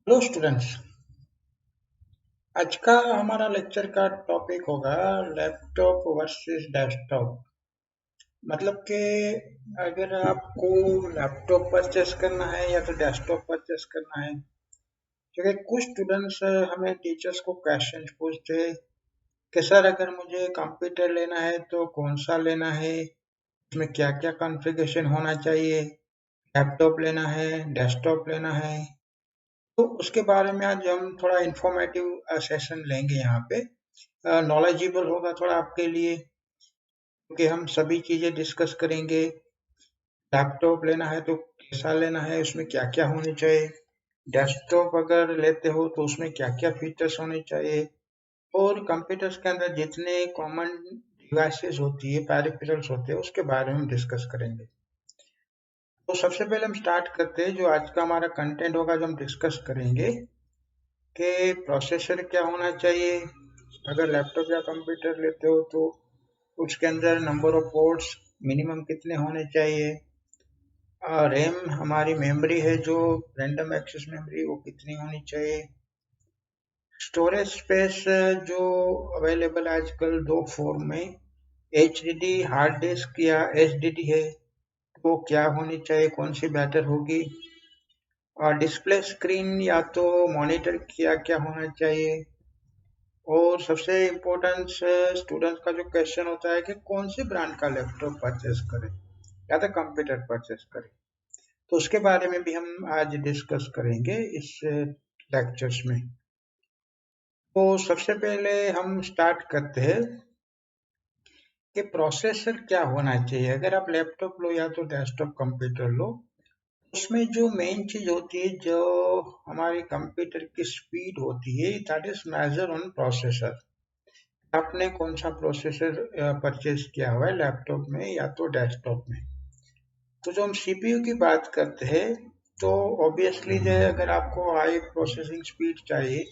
Hello students. आज का हमारा लेक्चर का टॉपिक होगा लैपटॉप वर्सेस डेस्कटॉप। मतलब कि अगर आपको लैपटॉप परचेस करना है या तो डेस्कटॉप परचेस करना है, क्योंकि कुछ स्टूडेंट्स हमें टीचर्स को क्वेश्चन पूछते हैं कि सर अगर मुझे कंप्यूटर लेना है तो कौन सा लेना है, उसमें क्या क्या कॉन्फ़िगरेशन होना चाहिए, लैपटॉप लेना है डेस्कटॉप लेना है। तो उसके बारे में आज हम थोड़ा इंफॉर्मेटिव सेशन लेंगे यहाँ पे। नॉलेजेबल होगा थोड़ा आपके लिए, क्योंकि हम सभी चीज़ें डिस्कस करेंगे। लैपटॉप लेना है तो कैसा लेना है, उसमें क्या क्या होने चाहिए, डेस्कटॉप अगर लेते हो तो उसमें क्या क्या फीचर्स होने चाहिए, और कंप्यूटर्स के अंदर जितने कॉमन डिवाइसेस होती है, पेरिफेरल्स होते हैं, उसके बारे में हम डिस्कस करेंगे। तो सबसे पहले हम स्टार्ट करते हैं, जो आज का हमारा कंटेंट होगा जो हम डिस्कस करेंगे कि प्रोसेसर क्या होना चाहिए। अगर लैपटॉप या कंप्यूटर लेते हो तो उसके अंदर नंबर ऑफ पोर्ट्स मिनिमम कितने होने चाहिए, रैम हमारी मेमोरी है जो रैंडम एक्सेस मेमोरी वो कितनी होनी चाहिए, स्टोरेज स्पेस जो अवेलेबल आजकल दो फॉर्म में, एचडीडी हार्ड डिस्क या एसडीडी है, तो क्या होनी चाहिए, कौन सी बेटर होगी, और डिस्प्ले स्क्रीन या तो मॉनिटर क्या क्या होना चाहिए, और सबसे इम्पोर्टेंट स्टूडेंट्स का जो क्वेश्चन होता है कि कौन सी ब्रांड का लैपटॉप परचेस करें या तो कंप्यूटर परचेस करें। तो उसके बारे में भी हम आज डिस्कस करेंगे इस लेक्चर्स में। तो सबसे पहले हम स्टार्ट करते हैं कि प्रोसेसर क्या होना चाहिए। अगर आप लैपटॉप लो या तो डेस्कटॉप कंप्यूटर लो, उसमें जो मेन चीज होती है, जो हमारी कंप्यूटर की स्पीड होती है, that is major on processor. आपने कौन सा प्रोसेसर परचेज किया हुआ है लैपटॉप में या तो डेस्कटॉप में। तो जो हम सीपीयू की बात करते हैं, तो ऑब्वियसली जो है, अगर आपको हाई प्रोसेसिंग स्पीड चाहिए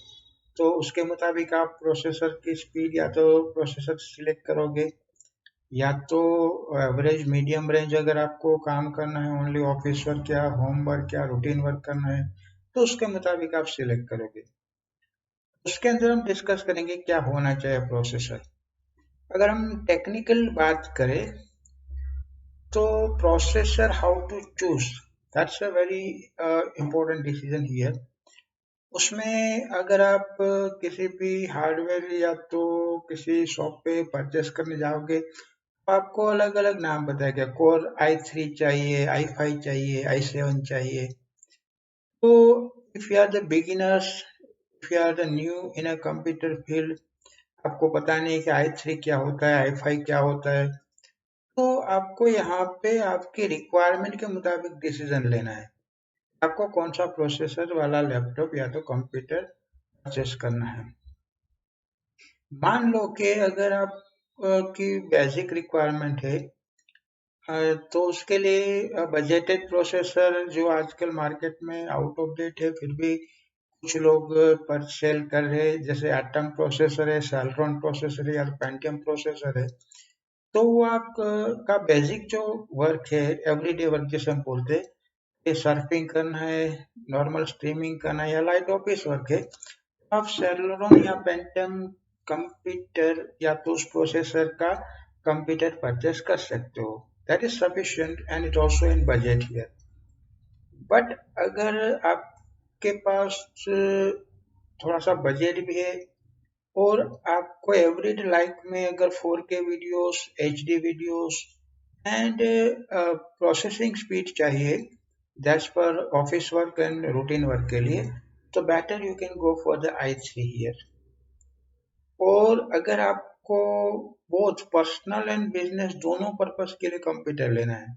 तो उसके मुताबिक आप प्रोसेसर की स्पीड या तो प्रोसेसर सिलेक्ट करोगे, या तो एवरेज मीडियम रेंज अगर आपको काम करना है, ओनली ऑफिस वर्क या होम वर्क या रूटीन वर्क करना है, तो उसके मुताबिक आप सिलेक्ट करोगे। उसके अंदर हम डिस्कस करेंगे क्या होना चाहिए प्रोसेसर। अगर हम टेक्निकल बात करें तो processor how to choose, that's a very important decision here. उसमें अगर आप किसी भी हार्डवेयर या तो किसी शॉप पे परचेस करने जाओगे तो आपको अलग अलग नाम बताएगा, कोर i3 चाहिए, i5 चाहिए, i7 चाहिए। तो if you are the beginners, if you are the new in a computer field, आपको पता नहीं कि i3 क्या होता है, i5 क्या होता है, तो आपको यहाँ पे आपकी रिक्वायरमेंट के मुताबिक डिसीजन लेना है, आपको कौन सा प्रोसेसर वाला लैपटॉप या तो कंप्यूटर परचेस करना है। मान लो कि अगर आप की बेसिक रिक्वायरमेंट है, तो उसके लिए बजटेड प्रोसेसर जो आजकल मार्केट में आउट ऑफ डेट है, फिर भी कुछ लोग पर सेल कर रहे हैं, जैसे एटम प्रोसेसर है, सेल्ट्रॉन प्रोसेसर है या पेंटियम प्रोसेसर है। तो वो आप का बेसिक जो वर्क है, एवरीडे वर्क जिसे हम बोलते हैं, ये सर्फिंग करना है, नॉर्मल स्ट्रीमिंग करना है या लाइट ऑफिस वर्क है, आप सेलेरॉन या पेंटियम कंप्यूटर या तो उस प्रोसेसर का कंप्यूटर परचेस कर सकते हो। That is sufficient and it also in budget here. But अगर आपके पास थोड़ा सा बजट भी है और आपको एवरीडे लाइफ में अगर 4K videos, HD videos and processing speed चाहिए, दैट्स पर office work and routine work के लिए, तो better you can go for the i3 here. और अगर आपको बोथ पर्सनल एंड बिजनेस दोनों पर्पस के लिए कंप्यूटर लेना है,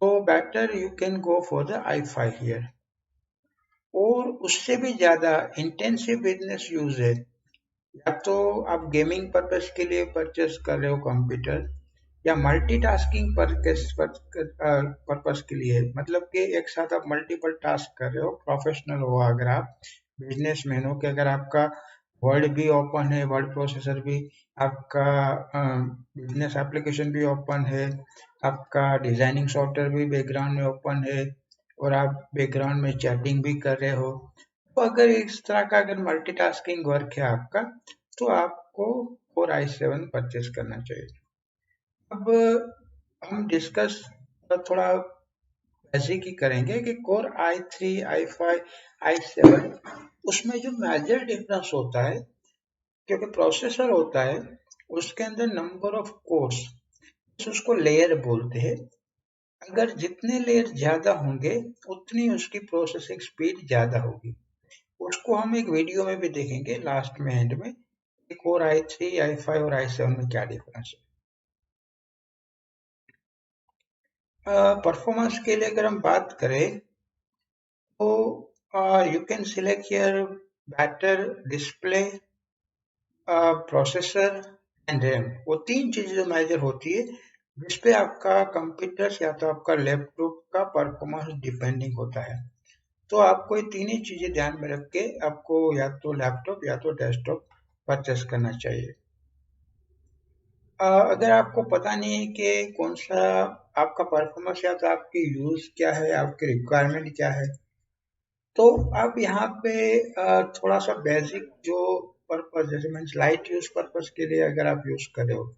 तो better you can go for the i5 here. और उससे भी ज्यादा इंटेंसिव बिजनेस यूज है, या तो आप गेमिंग पर्पस के लिए परचेस कर रहे हो कंप्यूटर, या मल्टीटास्किंग पर्पस के लिए, मतलब कि एक साथ आप मल्टीपल टास्क कर रहे हो, प्रोफेशनल हो, अगर आप बिजनेसमैन हो कि अगर आपका वर्ड भी ओपन है, वर्ड प्रोसेसर भी, आपका बिजनेस एप्लीकेशन भी ओपन है, आपका डिजाइनिंग सॉफ्टवेयर भी बैकग्राउंड में ओपन है, और आप बैकग्राउंड में चैटिंग भी कर रहे हो, तो अगर इस तरह का अगर मल्टीटास्किंग वर्क है आपका, तो आपको Core i7 परचेस करना चाहिए। अब हम डिस्कस थोड़ा बेसिक ही करेंगे कि Core i3, i5, i7 उसमें जो मेजर डिफरेंस होता है, क्योंकि प्रोसेसर होता है उसके अंदर नंबर ऑफ कोर्स, उसको लेयर बोलते हैं। अगर जितने लेयर ज्यादा होंगे उतनी उसकी प्रोसेसिंग स्पीड ज्यादा होगी। उसको हम एक वीडियो में भी देखेंगे लास्ट में, एंड में, Core i3, i5 और i7 में क्या डिफरेंस है। परफॉर्मेंस के लिए अगर हम बात करें तो you can select here better, display, processor and RAM. वो तीन चीजें जो मेजर होती है जिसपे आपका कंप्यूटर या तो आपका लैपटॉप का परफॉर्मेंस डिपेंडिंग होता है। तो आपको ये तीन ही चीजें ध्यान में रख के आपको या तो लैपटॉप या तो डेस्कटॉप परचेस करना चाहिए। अगर आपको पता नहीं है कि कौन सा आपका परफॉर्मेंस या तो आपकी यूज क्या है, आपकी रिक्वायरमेंट क्या है, तो आप यहाँ पे थोड़ा सा बेसिक जो पर्पस, जैसे मीन्स लाइट यूज पर्पस के लिए अगर आप यूज कर रहे हो,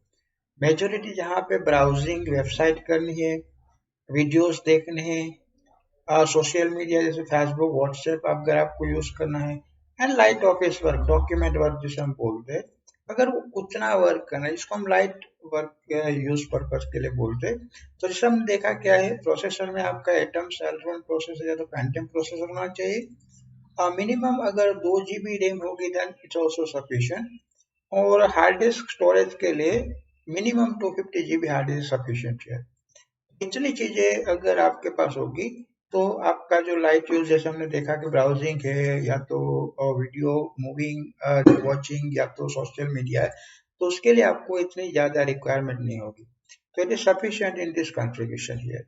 मेजोरिटी जहाँ पे ब्राउजिंग, वेबसाइट करनी है, वीडियोस देखने हैं, सोशल मीडिया जैसे फेसबुक, व्हाट्सएप अगर आपको यूज करना है, and light office work, document work जिसे हम बोलते हैं, अगर उतना वर्क करना है जिसको हम लाइट वर्क यूज पर्पज के लिए बोलते हैं, तो जैसे हम देखा क्या है, प्रोसेसर में आपका एटम सेल प्रोसेसर या तो पैंटियम प्रोसेसर होना चाहिए। मिनिमम अगर 2 GB रैम होगी देन इट्स ऑल्सो सफिशिएंट, और हार्ड डिस्क स्टोरेज के लिए minimum 250 GB hard disk sufficient है। इतनी चीजें अगर आपके पास होगी तो आपका जो लाइट यूज, जैसे हमने देखा कि ब्राउजिंग है या तो वीडियो मूविंग वॉचिंग या तो सोशल मीडिया है, तो उसके लिए आपको इतनी ज्यादा रिक्वायरमेंट नहीं होगी। तो it is sufficient in this configuration here.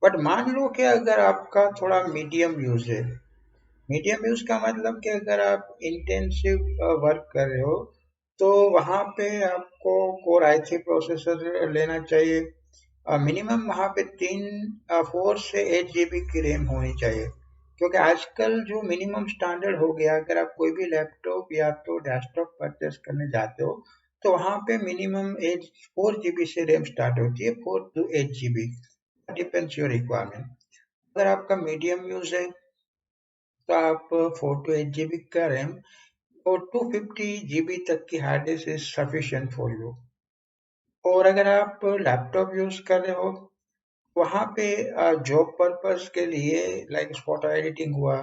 But मान लो कि अगर आपका थोड़ा मीडियम यूज है, मीडियम यूज का मतलब कि अगर आप इंटेंसिव वर्क कर रहे हो, तो वहां पे आपको कोर i3 प्रोसेसर लेना चाहिए। मिनिमम वहाँ पे 4 से 8 GB की रैम होनी चाहिए, क्योंकि आजकल जो मिनिमम स्टैंडर्ड हो गया, अगर आप कोई भी लैपटॉप या तो डेस्कटॉप परचेस करने जाते हो, तो वहाँ पे मिनिमम 4 GB से रैम स्टार्ट होती है, 4 to 8 GB, depends your requirement. अगर आपका मीडियम यूज है तो आप 4 to 8 GB का रैम और 250 GB तक की hard disk is sufficient for you. और अगर आप लैपटॉप यूज कर रहे हो, वहाँ पे जॉब पर्पस के लिए लाइक फोटो एडिटिंग हुआ,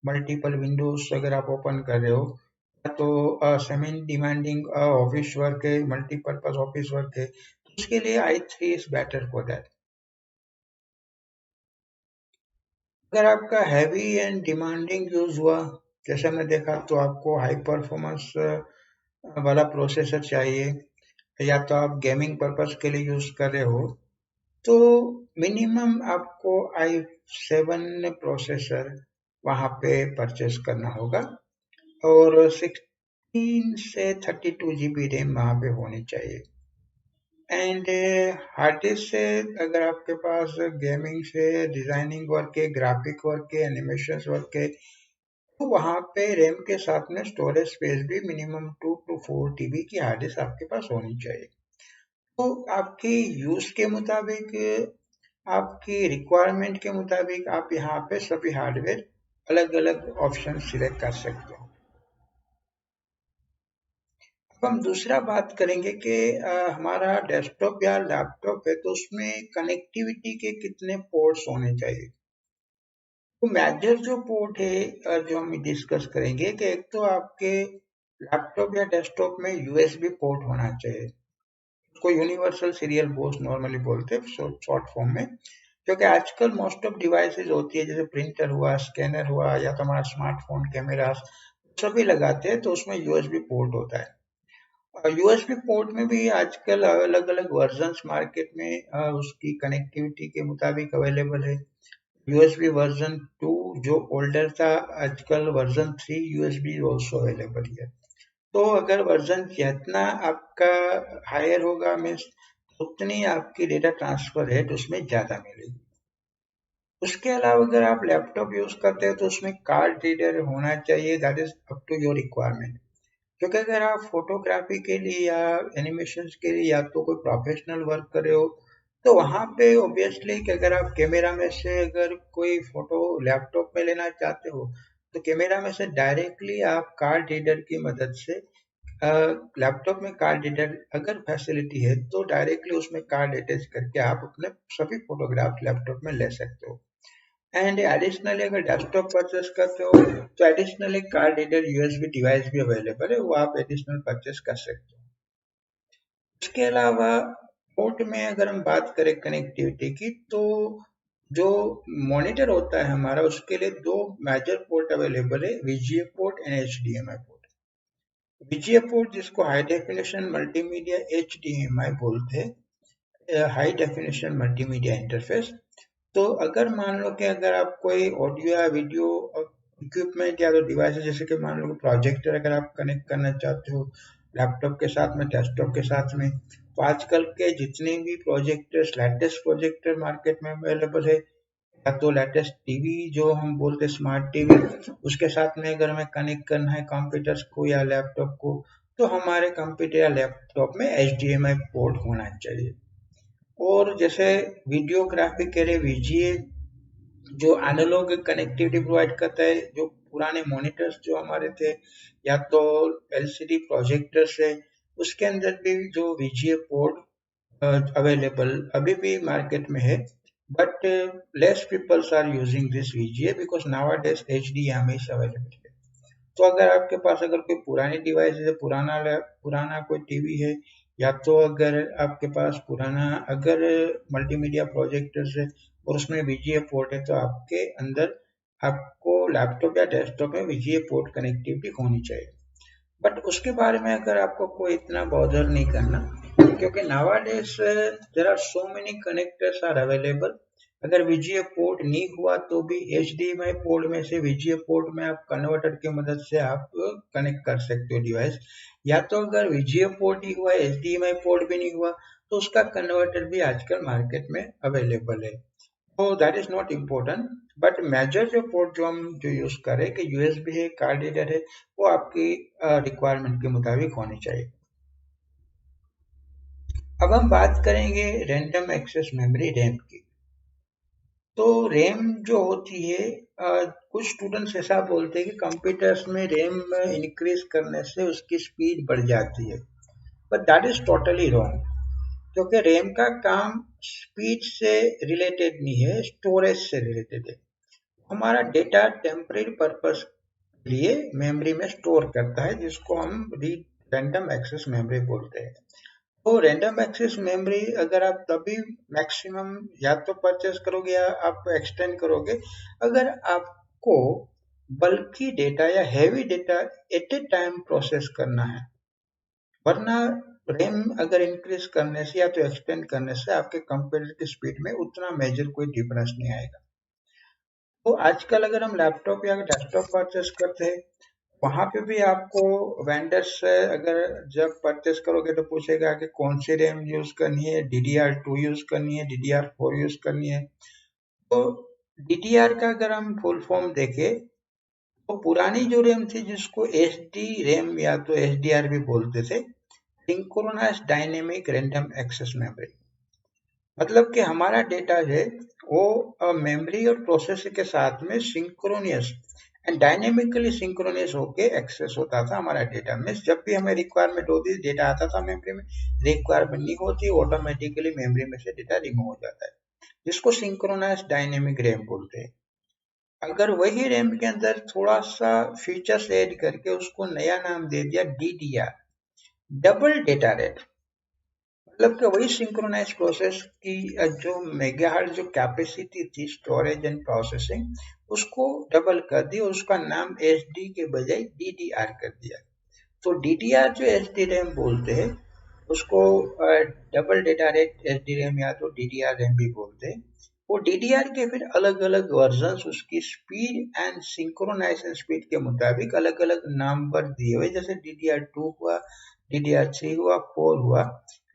मल्टीपल विंडोज अगर आप ओपन कर रहे हो, या तो सेमी डिमांडिंग ऑफिस वर्क है, मल्टीपर्पज ऑफिस वर्क है, तो उसके लिए i3 is better for that. अगर आपका हैवी एंड डिमांडिंग यूज हुआ, जैसे हमने देखा, तो आपको हाई परफॉर्मेंस वाला प्रोसेसर चाहिए, या तो आप गेमिंग पर्पस के लिए यूज कर रहे हो, तो मिनिमम आपको i7 प्रोसेसर वहाँ पे परचेस करना होगा, और 16 से 32 GB रैम वहाँ पे होनी चाहिए। एंड हार्ड डिस्क से अगर आपके पास गेमिंग से डिजाइनिंग वर्क है, ग्राफिक वर्क है, एनिमेशन वर्क है, तो वहाँ पे रैम के साथ में स्टोरेज स्पेस भी मिनिमम 2 to 4 TB की हार्ड डिस्क आपके पास होनी चाहिए। तो आपकी यूज के मुताबिक, आपकी रिक्वायरमेंट के मुताबिक आप यहाँ पे सभी हार्डवेयर अलग अलग ऑप्शन सिलेक्ट कर सकते हो। अब हम दूसरा बात करेंगे कि हमारा डेस्कटॉप या लैपटॉप है तो उसमें कनेक्टिविटी के कितने पोर्ट्स होने चाहिए। तो मेजर जो पोर्ट है जो हम डिस्कस करेंगे, कि एक तो आपके लैपटॉप या डेस्कटॉप में यूएसबी पोर्ट होना चाहिए, उसको यूनिवर्सल सीरियल पोर्ट नॉर्मली बोलते हैं शॉर्ट फॉर्म में, क्योंकि आजकल मोस्ट ऑफ डिवाइसेस होती है, जैसे प्रिंटर हुआ, स्कैनर हुआ, या तो हमारा स्मार्टफोन कैमरा, सभी लगाते हैं तो उसमें यूएसबी पोर्ट होता है। और यूएसबी पोर्ट में भी आजकल अलग अलग वर्जन्स मार्केट में उसकी कनेक्टिविटी के मुताबिक अवेलेबल है। यूएसबी वर्जन 2 जो ओल्डर था, आजकल वर्जन 3 यूएसबी ऑल्सो अवेलेबल है। तो अगर वर्जन जितना आपका हायर होगा, मीन्स उतनी आपकी डेटा ट्रांसफर रेट उसमें ज्यादा मिलेगी। उसके अलावा अगर आप लैपटॉप यूज करते हो तो उसमें कार्ड रीडर होना चाहिए, that is up to your requirement. क्योंकि अगर आप फोटोग्राफी के लिए या एनिमेशन के लिए या तो कोई प्रोफेशनल वर्क कर रहे हो तो वहां पे ऑब्वियसली कि अगर आप कैमरा में से अगर कोई फोटो लैपटॉप में लेना चाहते हो तो कैमरा में से डायरेक्टली आप कार्ड रीडर की मदद से लैपटॉप में कार्ड रीडर अगर फैसिलिटी है तो डायरेक्टली उसमें कार्ड अटैच करके आप अपने सभी फोटोग्राफ लैपटॉप में ले सकते हो। एंड एडिशनली अगर डेस्कटॉप परचेस करते हो तो additionally card reader USB device भी अवेलेबल है, वो आप एडिशनल परचेस कर सकते हो। इसके अलावा पोर्ट में अगर हम बात करें कनेक्टिविटी की तो जो मॉनिटर होता है हमारा उसके लिए दो मेजर पोर्ट अवेलेबल है, VGA port and HDMI port. VGA port जिसको हाई डेफिनेशन मल्टीमीडिया एचडीएमआई बोलते हैं, हाई डेफिनेशन मल्टीमीडिया इंटरफेस। तो अगर मान लो कि अगर आप कोई ऑडियो या वीडियो इक्विपमेंट या तो डिवाइस जैसे कि मान लो प्रोजेक्टर अगर आप कनेक्ट करना चाहते हो लैपटॉप के साथ में, डेस्कटॉप के साथ में, तो आजकल के जितने भी प्रोजेक्टर्स, लेटेस्ट प्रोजेक्टर मार्केट में अवेलेबल है या तो लेटेस्ट टीवी जो हम बोलते हैं स्मार्ट टीवी, उसके साथ में अगर हमें कनेक्ट करना है कंप्यूटर्स को या लैपटॉप को तो हमारे कंप्यूटर या लैपटॉप में एचडीएमआई पोर्ट होना चाहिए। और जैसे वीडियोग्राफी के लिए वीजीए जो एनालॉग कनेक्टिविटी प्रोवाइड करता है, जो पुराने मॉनिटर्स जो हमारे थे या तो एलसीडी प्रोजेक्टर्स है उसके अंदर भी जो वीजीए पोर्ट अवेलेबल अभी भी मार्केट में है, but less peoples are using this VGA because nowadays HDMI is available. तो अगर आपके पास अगर कोई पुरानी डिवाइस है, पुराना कोई टीवी है या तो अगर आपके पास पुराना अगर मल्टीमीडिया प्रोजेक्टर्स है और उसमें वीजीए पोर्ट है तो आपके अंदर आपको लैपटॉप या डेस्कटॉप में वीजीए पोर्ट कनेक्टिविटी होनी चाहिए। बट उसके बारे में अगर आपको कोई इतना बॉदर नहीं करना क्योंकि nowadays there are so many connectors are available। अगर वीजीए पोर्ट नहीं हुआ तो भी एचडीएमआई पोर्ट में से वीजीए पोर्ट में आप कन्वर्टर की मदद से आप कनेक्ट कर सकते हो डिवाइस, या तो अगर वीजीए पोर्ट ही हुआ एचडीएमआई पोर्ट भी नहीं हुआ तो उसका कन्वर्टर भी आजकल मार्केट में अवेलेबल है। तो that is not important, but major जो पोर्ट जो हम जो यूज करें कि यूएसबी है, कार्ड रीडर है, वो आपकी रिक्वायरमेंट के मुताबिक होनी चाहिए। अब हम बात करेंगे रैंडम एक्सेस मेमोरी रैम की। तो रैम जो होती है कुछ स्टूडेंट्स ऐसा बोलते हैं कि कंप्यूटर्स में रैम इंक्रीज करने से उसकी स्पीड बढ़ जाती है, but that is totally wrong. क्योंकि रैम का काम स्पीड से रिलेटेड नहीं है, स्टोरेज से रिलेटेड है। हमारा डेटा टेम्परेरी पर्पस के लिए मेमोरी में स्टोर करता है जिसको हम रैंडम एक्सेस मेमोरी बोलते हैं। तो रैंडम एक्सेस मेमोरी अगर आप तभी मैक्सिमम या तो परचेस करोगे या आप एक्सटेंड करोगे अगर आपको बल्कि डेटा या हैवी डेटा एट ए टाइम प्रोसेस करना है, वरना रैम अगर इंक्रीज करने से या तो एक्सटेंड करने से आपके कंप्यूटर की स्पीड में उतना मेजर कोई डिफरेंस नहीं आएगा। तो आजकल अगर हम लैपटॉप या डेस्कटॉप परचेस करते हैं वहां पे भी आपको वेंडर्स से अगर जब परचेस करोगे तो पूछेगा कि कौन सी रैम यूज करनी है, DDR2 यूज करनी है, DDR4 यूज करनी है। तो DDR का अगर हम फुल फॉर्म देखें तो पुरानी जो रैम थी जिसको एसडी रैम या तो एसडीआर भी बोलते थे, synchronize dynamic random access memory. मतलब कि हमारा डेटा है वो मेमोरी और प्रोसेसर के साथ में सिंक्रोनियस एंड डायनेमिकली सिंक्रोनियस होके एक्सेस होता था हमारा डेटा में। जब भी हमें रिक्वायरमेंट होती डेटा आता था मेमोरी में, रिक्वायरमेंट नहीं होती ऑटोमेटिकली मेमोरी में से डेटा रिमूव हो जाता है, जिसको सिंक्रोनाइज डायनेमिक रैम बोलते हैं। अगर वही रैम के अंदर थोड़ा सा फीचर्स ऐड करके उसको नया नाम दे दिया DDR, डबल डेटा रेट, मतलब कि वही सिंक्रोनाइज प्रोसेस की जो मेगाहर्ट्ज जो कैपेसिटी थी स्टोरेज एंड प्रोसेसिंग उसको डबल कर दी और उसका नाम एसडी के बजाय डीडीआर कर दिया। तो डीडीआर जो एसडी रैम बोलते हैं उसको double data rate SD RAM या तो डीडीआर रैम भी बोलते हैं। वो डीडीआर के फिर अलग अलग वर्जन उसकी स्पीड एंड सिंक्रोनाइजेशन स्पीड के मुताबिक अलग अलग नंबर दिए हुए, जैसे DDR2 हुआ, DDR3 हुआ, 4 हुआ।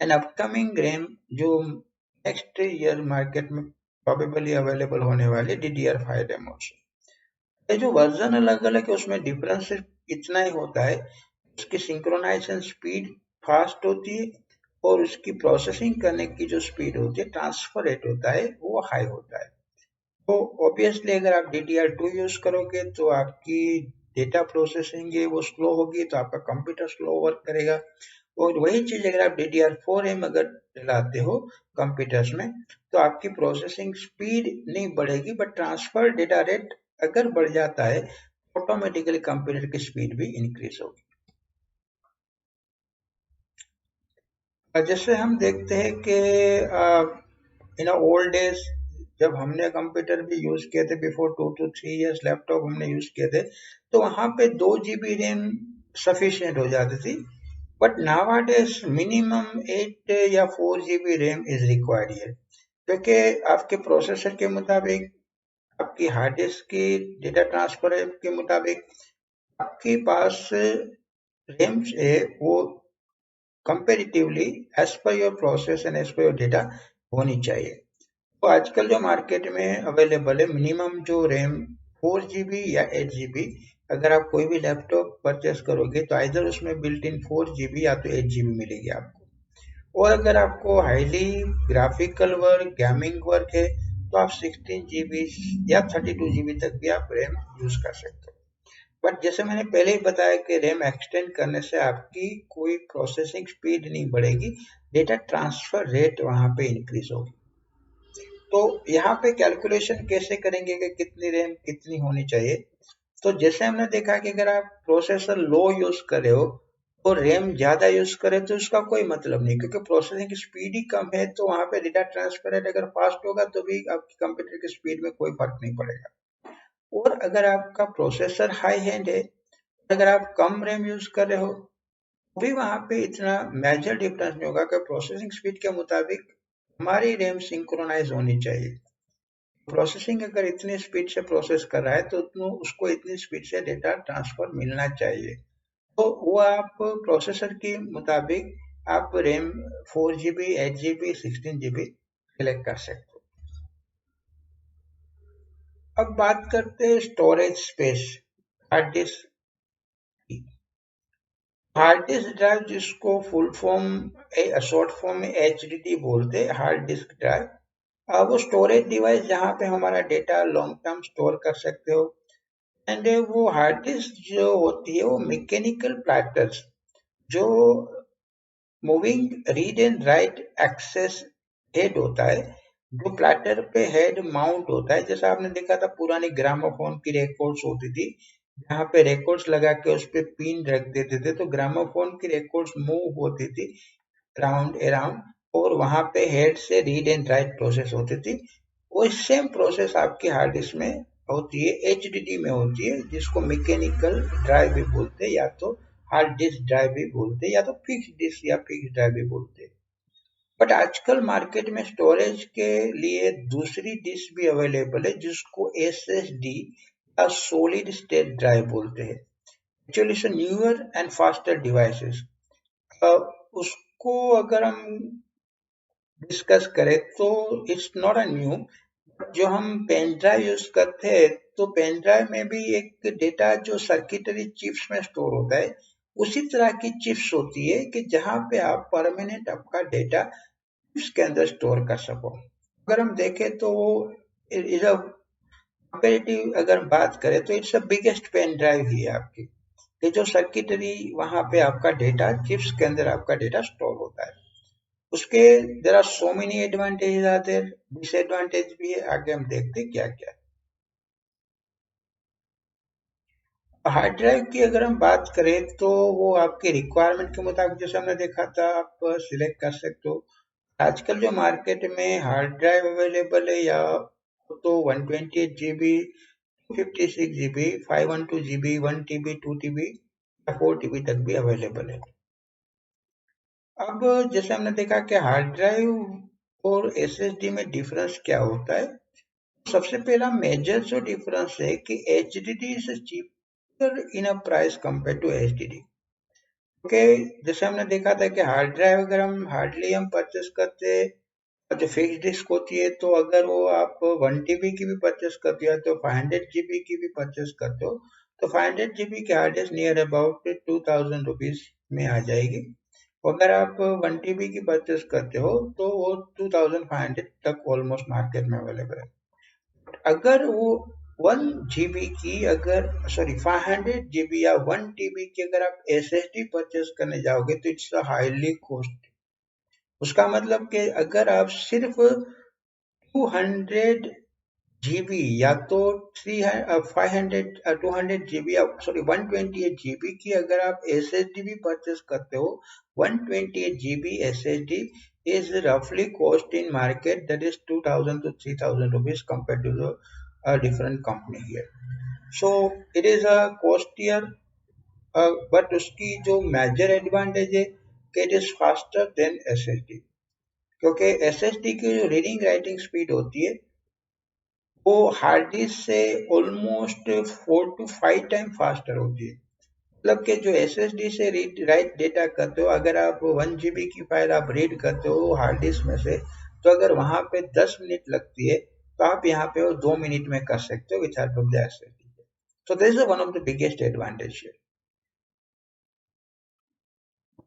एंड अपकमिंग रैम जो नेक्स्ट ईयर मार्केट में प्रोबेबली अवेलेबल होने वाली DDR5 रैम ऑल्सो। ये जो वर्जन अलग अलग है उसमें डिफरेंस इतना ही होता है, उसकी सिंक्रोनाइजेशन स्पीड फास्ट होती है और उसकी प्रोसेसिंग करने की जो स्पीड होती है, ट्रांसफर रेट होता है, वो हाई होता है। तो ऑब्वियसली अगर आप DDR2 यूज करोगे तो आपकी डेटा प्रोसेसिंग है वो स्लो होगी, तो आपका कंप्यूटर स्लो वर्क करेगा। और वही चीज अगर आप DDR4 रैम अगर चलाते हो कंप्यूटर्स में, तो आपकी प्रोसेसिंग स्पीड नहीं बढ़ेगी, बट ट्रांसफर डेटा रेट अगर बढ़ जाता है, ऑटोमेटिकली कंप्यूटर की स्पीड भी इंक्रीज होगी। जैसे हम देखते हैं कि इन ओल्ड डेज जब हमने कंप्यूटर भी यूज किए थे, बिफोर 2 to 3 years लैपटॉप हमने यूज किए थे, तो वहां पे 2 GB रैम सफिशियंट हो जाती थी। बट nowadays मिनिमम 8 या 4 GB रैम इज रिक्वायर्ड है, क्योंकि आपके प्रोसेसर के मुताबिक, आपकी हार्ड डिस्क की डेटा ट्रांसफर के मुताबिक आपके पास रैम है वो comparatively as per your process and as per your data होनी चाहिए। तो आजकल जो मार्केट में अवेलेबल है मिनिमम जो रैम 4 GB या 8 GB, अगर आप कोई भी लैपटॉप परचेस करोगे तो आइदर उसमें बिल्ट इन 4 GB या तो 8 GB मिलेगी आपको। और अगर आपको highly graphical work, gaming work है, तो आप 16 GB या 32 GB तक भी आप रैम यूज कर सकते हो। बट जैसे मैंने पहले ही बताया कि रैम एक्सटेंड करने से आपकी कोई प्रोसेसिंग स्पीड नहीं बढ़ेगी, डेटा ट्रांसफर रेट वहां पे इंक्रीज होगी। तो यहाँ पे कैलकुलेशन कैसे करेंगे कि कितनी रैम कितनी होनी चाहिए। तो जैसे हमने देखा कि अगर आप प्रोसेसर लो यूज कर रहे हो और रैम ज्यादा यूज करे तो उसका कोई मतलब नहीं, क्योंकि प्रोसेसिंग की स्पीड ही कम है, तो वहां पे डेटा ट्रांसफर रेट अगर फास्ट होगा तो भी आपकी कंप्यूटर की स्पीड में कोई फर्क नहीं पड़ेगा। और अगर आपका प्रोसेसर हाई हैंड है, अगर आप कम रैम यूज कर रहे हो, तो भी वहां पे इतना मेजर डिफरेंस नहीं होगा कि प्रोसेसिंग स्पीड के मुताबिक हमारी रैम सिंक्रोनाइज होनी चाहिए। प्रोसेसिंग अगर इतनी स्पीड से प्रोसेस कर रहा है तो उसको इतनी स्पीड से डेटा ट्रांसफर मिलना चाहिए। तो वो आप प्रोसेसर के मुताबिक आप RAM 4 GB, 8 GB, 16 GB select कर सकते हो। अब बात करते हैं स्टोरेज स्पेस, हार्ड डिस्क की। हार्ड डिस्क ड्राइव, जिसको फुल फॉर्म शॉर्ट फॉर्म में HDD बोलते हैं, हार्ड डिस्क ड्राइव, वो स्टोरेज डिवाइस जहाँ पे हमारा डेटा लॉन्ग टर्म स्टोर कर सकते हो। एंड वो हार्ड डिस्क जो होती है वो मैकेनिकल प्लेटर्स, जो moving read and write access head होता है, जो प्लेटर पे हेड माउंट होता है। जैसा आपने देखा था पुरानी ग्रामोफोन की रिकॉर्ड्स होती थी, जहाँ पे रिकॉर्ड्स लगा के उस पे पिन रख देते थे, तो ग्रामोफोन की रिकॉर्ड्स मूव होती थी राउंड अराउंड, और वहां पे हेड से रीड एंड राइट प्रोसेस होती थी। वो सेम प्रोसेस आपकी हार्ड डिस्क में होती है, HDD में होती है, जिसको मैकेनिकल ड्राइव भी बोलते हैं, या तो हार्ड डिस्क ड्राइव भी बोलते हैं, या तो फिक्स डिस्क या फिक्स ड्राइव भी बोलते हैं। बट आजकल मार्केट में स्टोरेज के लिए दूसरी डिस्क भी अवेलेबल है, जिसको SSD या सॉलिड स्टेट ड्राइव बोलते हैं। Actually it's newer and faster devices. उसको अगर हम डिस्कस करें तो इट्स नॉट अ न्यू। जो हम पेन ड्राइव यूज करते हैं, तो पेन ड्राइव में भी एक डेटा जो सर्किटरी चिप्स में स्टोर होता है, उसी तरह की चिप्स होती है कि जहां पे आप परमानेंट आपका डेटा चिप्स के अंदर स्टोर कर सको। अगर हम देखें तो इज अ कंपेरेटिव अगर बात करें तो it's a biggest pen drive ही है आपकी। ये जो सर्किटरी वहां पे आपका डेटा चिप्स के अंदर आपका डेटा स्टोर होता है, उसके there are so many advantages are there, disadvantage भी है। आगे हम देखते हैं क्या क्या है। हार्ड ड्राइव की अगर हम बात करें तो वो आपके रिक्वायरमेंट के मुताबिक, जैसे हमने देखा था, आप सिलेक्ट कर सकते हो। आजकल जो मार्केट में हार्ड ड्राइव अवेलेबल है, या तो 128 GB, 56 GB, 512 GB, 1 TB, 2 TB या 4 TB तक भी अवेलेबल है। अब जैसे हमने देखा कि हार्ड ड्राइव और SSD में डिफरेंस क्या होता है। सबसे पहला मेजर जो डिफरेंस है कि HDD is cheaper in a price compare to HDD। Okay, जैसे हमने देखा था कि हार्ड ड्राइव अगर हम हार्डली हम परचेस करते जो फिक्स डिस्क होती है, तो अगर वो आप 1 TB की भी परचेस करते हो तो 500 GB की भी परचेस करते हो तो 500 GB की hard disk near about 2000 rupees में आ जाएगी। अगर आप 1 TB की परचेस करते हो तो वो 2500 तक ऑलमोस्ट मार्केट में अवेलेबल है। अगर वो 1 GB की, अगर सॉरी 500 GB या 1 TB की अगर आप SSD परचेस करने जाओगे तो इट्स हाईली कॉस्ट। उसका मतलब कि अगर आप सिर्फ 200 GB या तो 200 GB या सॉरी 128 GB की अगर आप SSD भी परचेस करते हो, 128 GB SSD is roughly cost in market that is 2000 to 3000 rupees compared to a different company here. So it is a costier, but उसकी जो मेजर एडवांटेज है कि it is faster than SSD, क्योंकि SSD की जो reading writing speed होती है वो हार्ड डिस्क से ऑलमोस्ट 4 to 5 टाइम फास्टर होती है। मतलब कि जो SSD से रीड राइट डेटा करते हो, अगर आप 1 GB की फाइल आप रीड करते हो हार्ड डिस्क में से, तो अगर वहां पे 10 मिनट लगती है तो आप यहाँ पे वो 2 मिनट में कर सकते हो with help of the SSD। So this is one of the biggest advantage.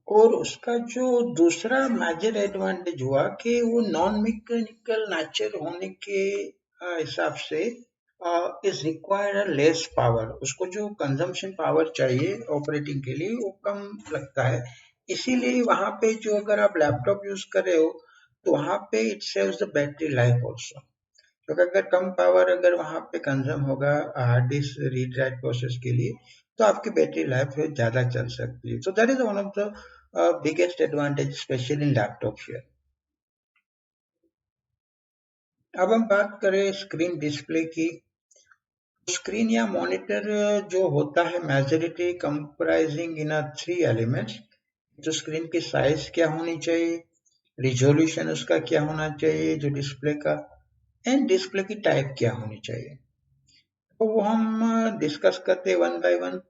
और उसका जो दूसरा मेजर एडवांटेज हुआ कि वो नॉन मैकेनिकल नेचर होने के हिसाब से इज रिक्वायर लेस पावर। उसको जो कंजम्पशन पावर चाहिए ऑपरेटिंग के लिए वो कम लगता है। इसीलिए वहां पे जो अगर आप लैपटॉप यूज कर रहे हो तो वहां पे it saves the battery life also, क्योंकि अगर कम पावर अगर वहां पे कंज्यूम होगा hard disk read write process के लिए तो आपकी बैटरी लाइफ ज्यादा चल सकती है। So that is one of the biggest advantage specially in laptop share. अब हम बात करें स्क्रीन डिस्प्ले की। स्क्रीन या मॉनिटर जो होता है मेजॉरिटी कंप्राइजिंग इन 3 एलिमेंट्स। जो स्क्रीन की साइज क्या होनी चाहिए, रिजोल्यूशन उसका क्या होना चाहिए जो डिस्प्ले का, एंड डिस्प्ले की टाइप क्या होनी चाहिए। तो वो हम डिस्कस करते हैं वन बाय वन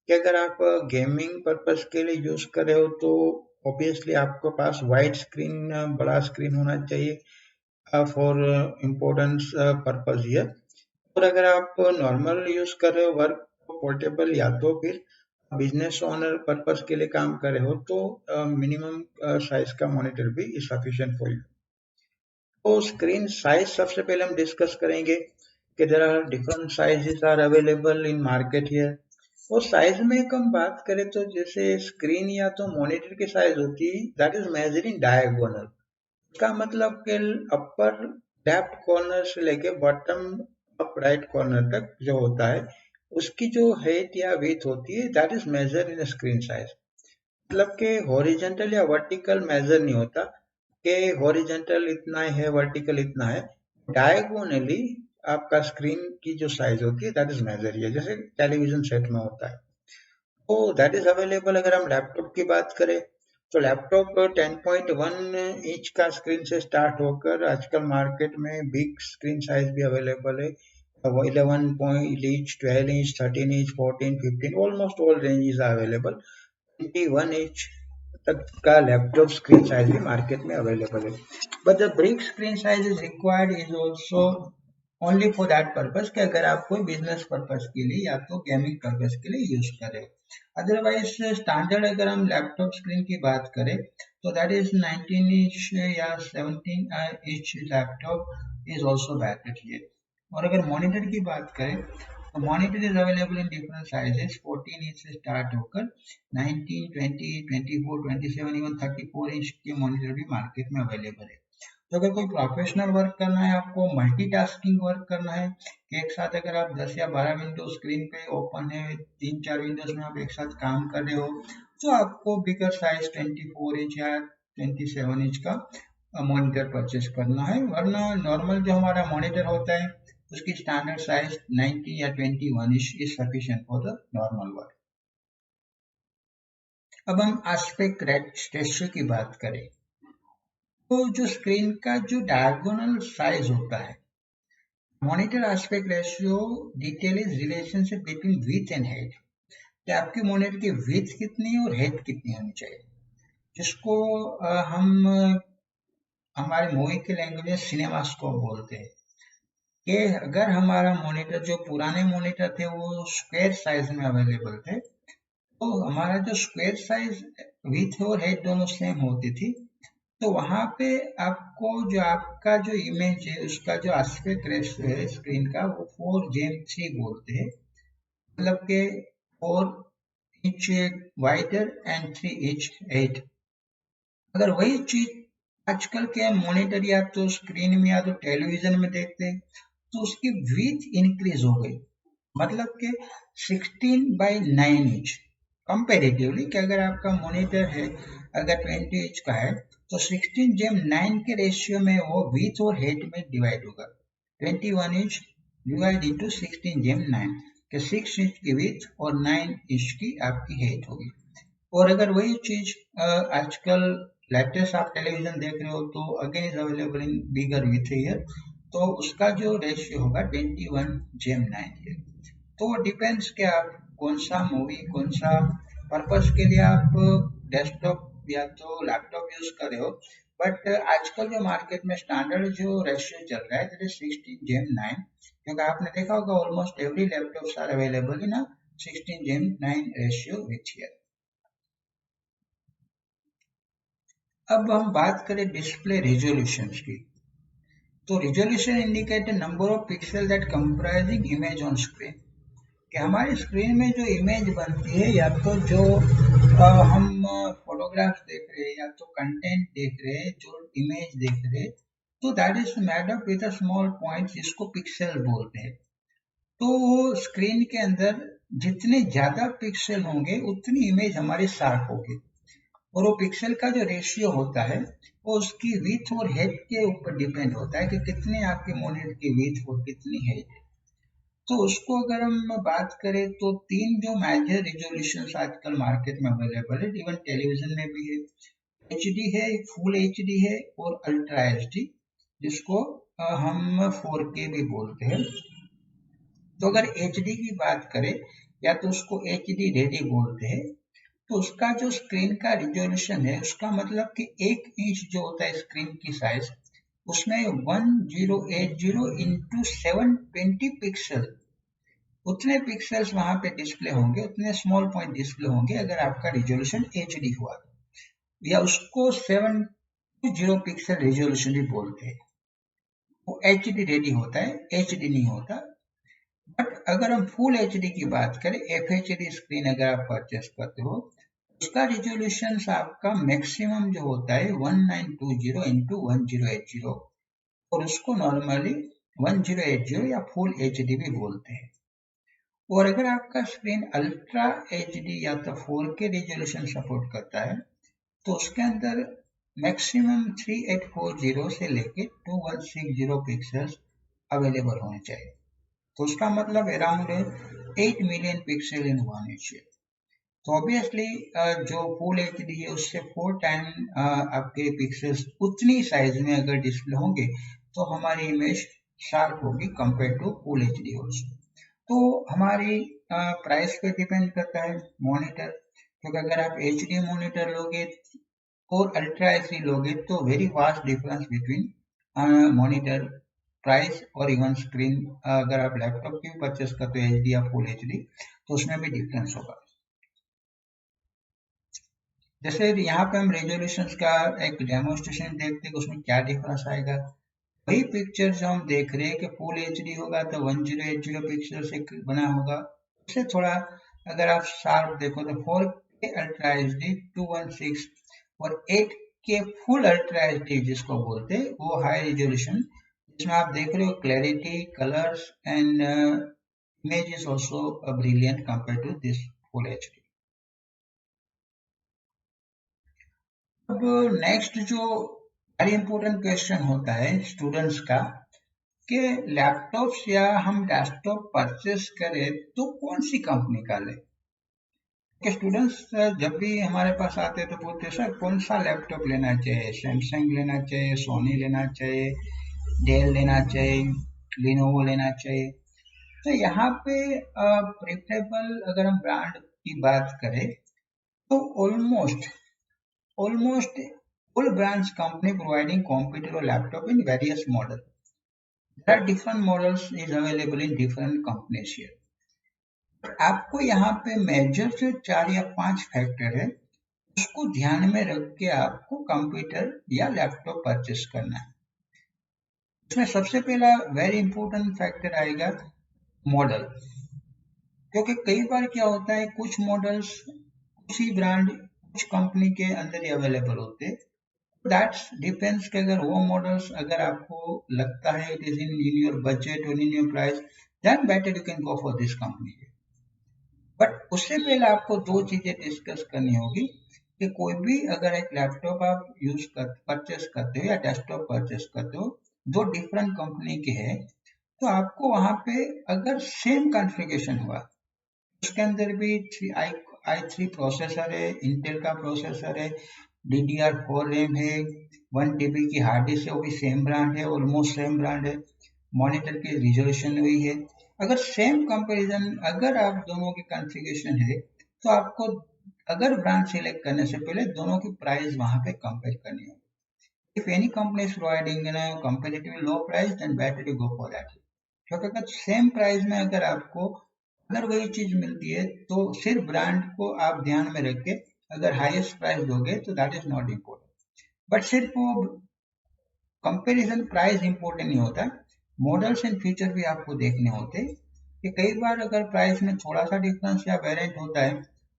कि अगर आप गेमिंग पर्पस के लिए यूज कर रहे हो तो ऑब्वियसली आपके पास वाइड स्क्रीन, बड़ा स्क्रीन होना चाहिए फॉर इम्पोर्टेंस पर्पज ये। और अगर आप नॉर्मल यूज कर रहे हो वर्क पोर्टेबल या तो फिर बिजनेस ओनर पर्पस के लिए काम कर रहे हो तो मिनिमम साइज का मॉनिटर भी सफिशिएंट फॉर यू। तो स्क्रीन साइज सबसे पहले हम डिस्कस करेंगे कि there are different sizes are available in market here. और साइज में हम बात करें तो जैसे स्क्रीन या तो मॉनिटर की साइज होती है that is measure in diagonal. इसका मतलब कि अपर लेफ्ट कॉर्नर से लेके बॉटम अप राइट कॉर्नर तक जो होता है उसकी जो हाइट या विड्थ होती है that is measure in screen size. मतलब कि हॉरिजॉन्टल या वर्टिकल मेजर नहीं होता कि हॉरिजॉन्टल इतना है वर्टिकल इतना है। डायगोनली आपका स्क्रीन की जो साइज होती है दैट इज मेजर है, जैसे टेलीविजन सेट में होता है। तो दैट इज अवेलेबल। अगर हम लैपटॉप की बात करें तो लैपटॉप 10.1 इंच का स्क्रीन से स्टार्ट होकर आजकल मार्केट में बिग स्क्रीन साइज भी अवेलेबल है। 11 inch, 12 inch, 13 inch, 14, 15 almost all ranges are available. 21 inch तक का लैपटॉप स्क्रीन साइज भी मार्केट में अवेलेबल है। But the big screen size is required is also only for that purpose कि अगर आप कोई बिजनेस पर्पज के लिए या तो गेमिंग पर्पज के लिए यूज करें। अदरवाइज स्टैंडर्ड अगर हम लैपटॉप स्क्रीन की बात करें तो दैट इज 19 इंच या 17 inch laptop is also batted here. और अगर मॉनिटर की बात करें तो monitor is available in different sizes. 14 inch से स्टार्ट होकर 19, 20, 24, 27 इवन 34 इंच के मॉनिटर भी मार्केट में अवेलेबल है। तो अगर कोई प्रोफेशनल वर्क करना है, आपको मल्टीटास्किंग वर्क करना है कि एक साथ अगर आप 10 या 12 विंडो स्क्रीन पे ओपन है, 3-4 विंडोज में आप एक साथ काम कर रहे हो तो आपको बिगर साइज 24 इंच या 27 इंच का मॉनिटर परचेस करना है। वरना नॉर्मल जो हमारा मॉनिटर होता है उसकी स्टैंडर्ड साइज 19 या 21 inch is sufficient for the normal work. अब हम एस्पेक्ट रेशियो की बात करें तो जो स्क्रीन का जो डायगोनल साइज होता है, monitor aspect ratio detail is relationship between width and height. कि आपकी मॉनिटर की विड्थ कितनी और हाइट कितनी होनी चाहिए, जिसको हम हमारे मूवी की लैंग्वेज में सिनेमास्कोप बोलते हैं। कि अगर हमारा मॉनिटर, जो पुराने मॉनिटर थे वो स्क्वायर साइज में अवेलेबल थे, तो हमारा जो स्क्वायर साइज विथ और हाइट दोनों सेम होती थी, तो वहां पे आपको जो आपका जो इमेज है उसका जो एस्पेक्ट रेशियो है स्क्रीन का वो 4:3 बोलते हैं। मतलब के 4 inch wider and 3 inch height. अगर वही चीज आजकल के मॉनिटर या तो स्क्रीन में या तो टेलीविजन में देखते हैं, तो उसकी विथ इंक्रीज हो गई। मतलब कि 16:9 इंच कंपेरेटिवली, कि अगर आपका मॉनिटर है अगर 20 इंच का है, तो 16:9 के रेशियो में वो विथ और हाइट में डिवाइड होगा। 21 इंच डिवाइड इंटू 16:9, कि 6 इंच की विथ और 9 इंच की आपकी हाइट होगी। और अगर वही चीज आजकल लेटेस्ट आप टेलीविजन देख रहे हो तो again is available in bigger with year, तो उसका जो रेशियो होगा 21:9 है। तो वो डिपेंड्स कि आप कौन सा मूवी, कौन सा पर्पस के लिए आप डेस्कटॉप या तो लैपटॉप यूज कर रहे हो। बट आजकल जो मार्केट में स्टैंडर्ड जो रेशियो चल रहा है दैट इज 16:9, क्योंकि आपने देखा होगा almost every laptops are available in 16:9 ratio with here. अब हम बात करें डिस्प्ले रिजोल्यूशन की, तो resolution indicate number of pixel that comprising image on screen. कि हमारी स्क्रीन में जो इमेज बनती है, या तो जो हम फोटोग्राफ्स देख रहे हैं या तो कंटेंट देख रहे हैं, जो इमेज देख रहे हैं, तो that is made up with a small point जिसको पिक्सल बोलते हैं। तो स्क्रीन के अंदर जितने ज्यादा पिक्सल होंगे उतनी इमेज हमारी शार्प होगी। और वो पिक्सल का जो रेशियो होता है वो उसकी विथ और हाइट के ऊपर डिपेंड होता है कि कितनी आपके मॉनिटर की विथ और कितनी हाइट। तो उसको अगर हम बात करें तो तीन जो मेजर रिजोल्यूशन आजकल मार्केट में अवेलेबल है, इवन टेलीविजन में भी है। एचडी है, फुल एचडी है और अल्ट्रा एचडी, जिसको हम 4K भी बोलते हैं। तो अगर एचडी की बात करें या तो उसको एचडी रेडी बोलते हैं, तो उसका जो स्क्रीन का रिजोल्यूशन है उसका मतलब कि 1 इंच जो होता है स्क्रीन की साइज, उसमें 1080 इंटू 720 पिक्सल, उतने पिक्सल्स वहां पे डिस्प्ले होंगे, उतने स्मॉल पॉइंट डिस्प्ले होंगे अगर आपका रिजोल्यूशन एचडी हुआ, या उसको 720 पिक्सल रिजोल्यूशन भी बोलते हैं। वो एचडी रेडी होता है, एचडी नहीं होता। बट अगर हम फुल एचडी की बात करें, एफएचडी स्क्रीन अगर आप परचेस करते हो, उसका रिजोल्यूशन आपका मैक्सिमम जो होता है 1920 इंटू 1080, और उसको नॉर्मली 1080 या फुल एचडी भी बोलते हैं। और अगर आपका स्क्रीन अल्ट्रा एचडी या तो 4K रिजोल्यूशन सपोर्ट करता है, तो उसके अंदर मैक्सिमम 3840 से लेके 2160 पिक्सल्स अवेलेबल होने चाहिए। तो उसका मतलब अराउंड 8 मिलियन पिक्सल इन 1 इंच। तो ऑब्वियसली जो फुल एचडी है उससे 4 टाइम आपके पिक्सल्स उतनी साइज में अगर डिस्प्ले होंगे तो हमारी इमेज शार्प होगी compare to full HD also. तो हमारी प्राइस पे डिपेंड करता है मॉनिटर, क्योंकि अगर आप एचडी मॉनिटर लोगे और अल्ट्रा एचडी लोगे तो very vast difference between monitor price और इवन स्क्रीन। अगर आप लैपटॉप की भी परचेस करते हो एचडी या फुल एचडी, तो उसमें भी डिफरेंस होगा। जैसे यहाँ पे हम रेजोल्यूशन का एक डेमोन्स्ट्रेशन देखते हैं कि उसमें क्या डिफरेंस आएगा। वही पिक्चर जो हम देख रहे हैं कि फुल एचडी होगा तो 1080 पिक्सल से बना होगा, उससे थोड़ा अगर आप शार्प देखो तो 4K अल्ट्रा एचडी 216 और 8K फुल अल्ट्रा एचडी जिसको बोलते हैं वो हाई रिजोल्यूशन, जिसमें आप देख रहे हो clarity, colours and image is also brilliant compare to this full HD. अब नेक्स्ट जो वेरी इंपॉर्टेंट क्वेश्चन होता है स्टूडेंट्स का, कि लैपटॉप्स या हम डेस्कटॉप परचेस करें तो कौन सी कंपनी का लें। कि स्टूडेंट्स जब भी हमारे पास आते हैं तो पूछते हैं सर कौन सा लैपटॉप लेना चाहिए, सैमसंग लेना चाहिए, सोनी लेना चाहिए, डेल लेना चाहिए, लिनोवो लेना चाहिए। तो यहाँ पे प्रेफरेबल अगर हम ब्रांड की बात करें तो almost full branch company providing computer or laptop in various models. There are different models is available in different companies here. आपको यहाँ पे मेजर जो 4 या 5 फैक्टर है उसको ध्यान में रख के आपको कंप्यूटर या लैपटॉप परचेस करना है। इसमें सबसे पहला वेरी इंपॉर्टेंट फैक्टर आएगा मॉडल, क्योंकि कई बार क्या होता है कुछ मॉडल्स उसी ब्रांड कुछ कंपनी के अंदर ही अवेलेबल होते हैं। दैट्स डिपेंड्स कि अगर वो मॉडल्स अगर आपको लगता है it is in your budget और in your price, then better you can go for this company. But उससे पहले आपको दो चीजें डिस्कस करनी होगी कि कोई भी अगर एक लैपटॉप आप परचेस करते हो या डेस्कटॉप परचेस करते हो, दो डिफरेंट कंपनी के हैं, तो आपको वहां पे अगर सेम कॉन्फ़िगरेशन हुआ, उसके अंदर भी i3 प्रोसेसर है, इंटेल का प्रोसेसर है, DDR4 रैम है, 1 TB की हार्ड डिस्क है, वो भी सेम ब्रांड है, ऑलमोस्ट सेम ब्रांड है, मॉनिटर की रिजोल्यूशन हुई है, अगर सेम कंपैरिजन अगर आप दोनों की कॉन्फ़िगरेशन है तो आपको अगर ब्रांड सिलेक्ट करने से पहले दोनों की प्राइस वहां पे कंपेयर करनी होगी। If any company is providing comparatively low price then better to go for that. क्योंकि अगर सेम प्राइस में अगर आपको अगर वही चीज मिलती है तो सिर्फ ब्रांड को आप ध्यान में रख के अगर हाईएस्ट प्राइस दोगे तो that is not important. But सिर्फ वो कंपैरिजन प्राइस इंपॉर्टेंट नहीं होता, मॉडल्स एंड फीचर भी आपको देखने होते कि कई बार अगर प्राइस में थोड़ा सा डिफरेंस या वेरिएंट होता है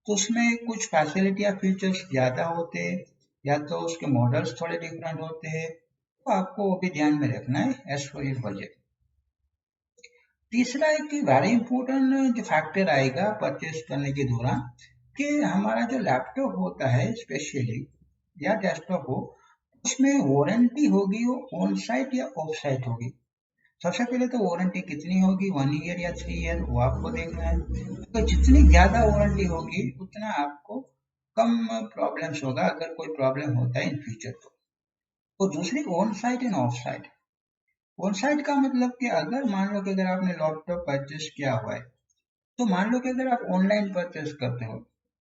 तो उसमें कुछ फैसिलिटी या फीचर्स ज़्यादा होते हैं या तो उसके मॉडल्स थोड़े डिफरेंट होते हैं, तो आपको वो भी ध्यान में रखना है एज पर योर बजट। तीसरा एक वेरी इंपॉर्टेंट जो फैक्टर आएगा परचेस करने के दौरान कि हमारा जो लैपटॉप होता है स्पेशली या डेस्कटॉप हो उसमें वारंटी होगी वो ऑन साइट या ऑफ साइट होगी। सबसे पहले तो वारंटी कितनी होगी, 1 ईयर या 3 ईयर, वो आपको देखना है। तो जितनी ज्यादा वारंटी होगी उतना आपको कम प्रॉब्लम्स होगा अगर कोई प्रॉब्लम होता है इन फ्यूचर तो दूसरी on site end of site. On site का मतलब कि अगर मान लो कि अगर आपने लैपटॉप परचेस किया हुआ है तो मान लो कि अगर आप ऑनलाइन परचेस करते हो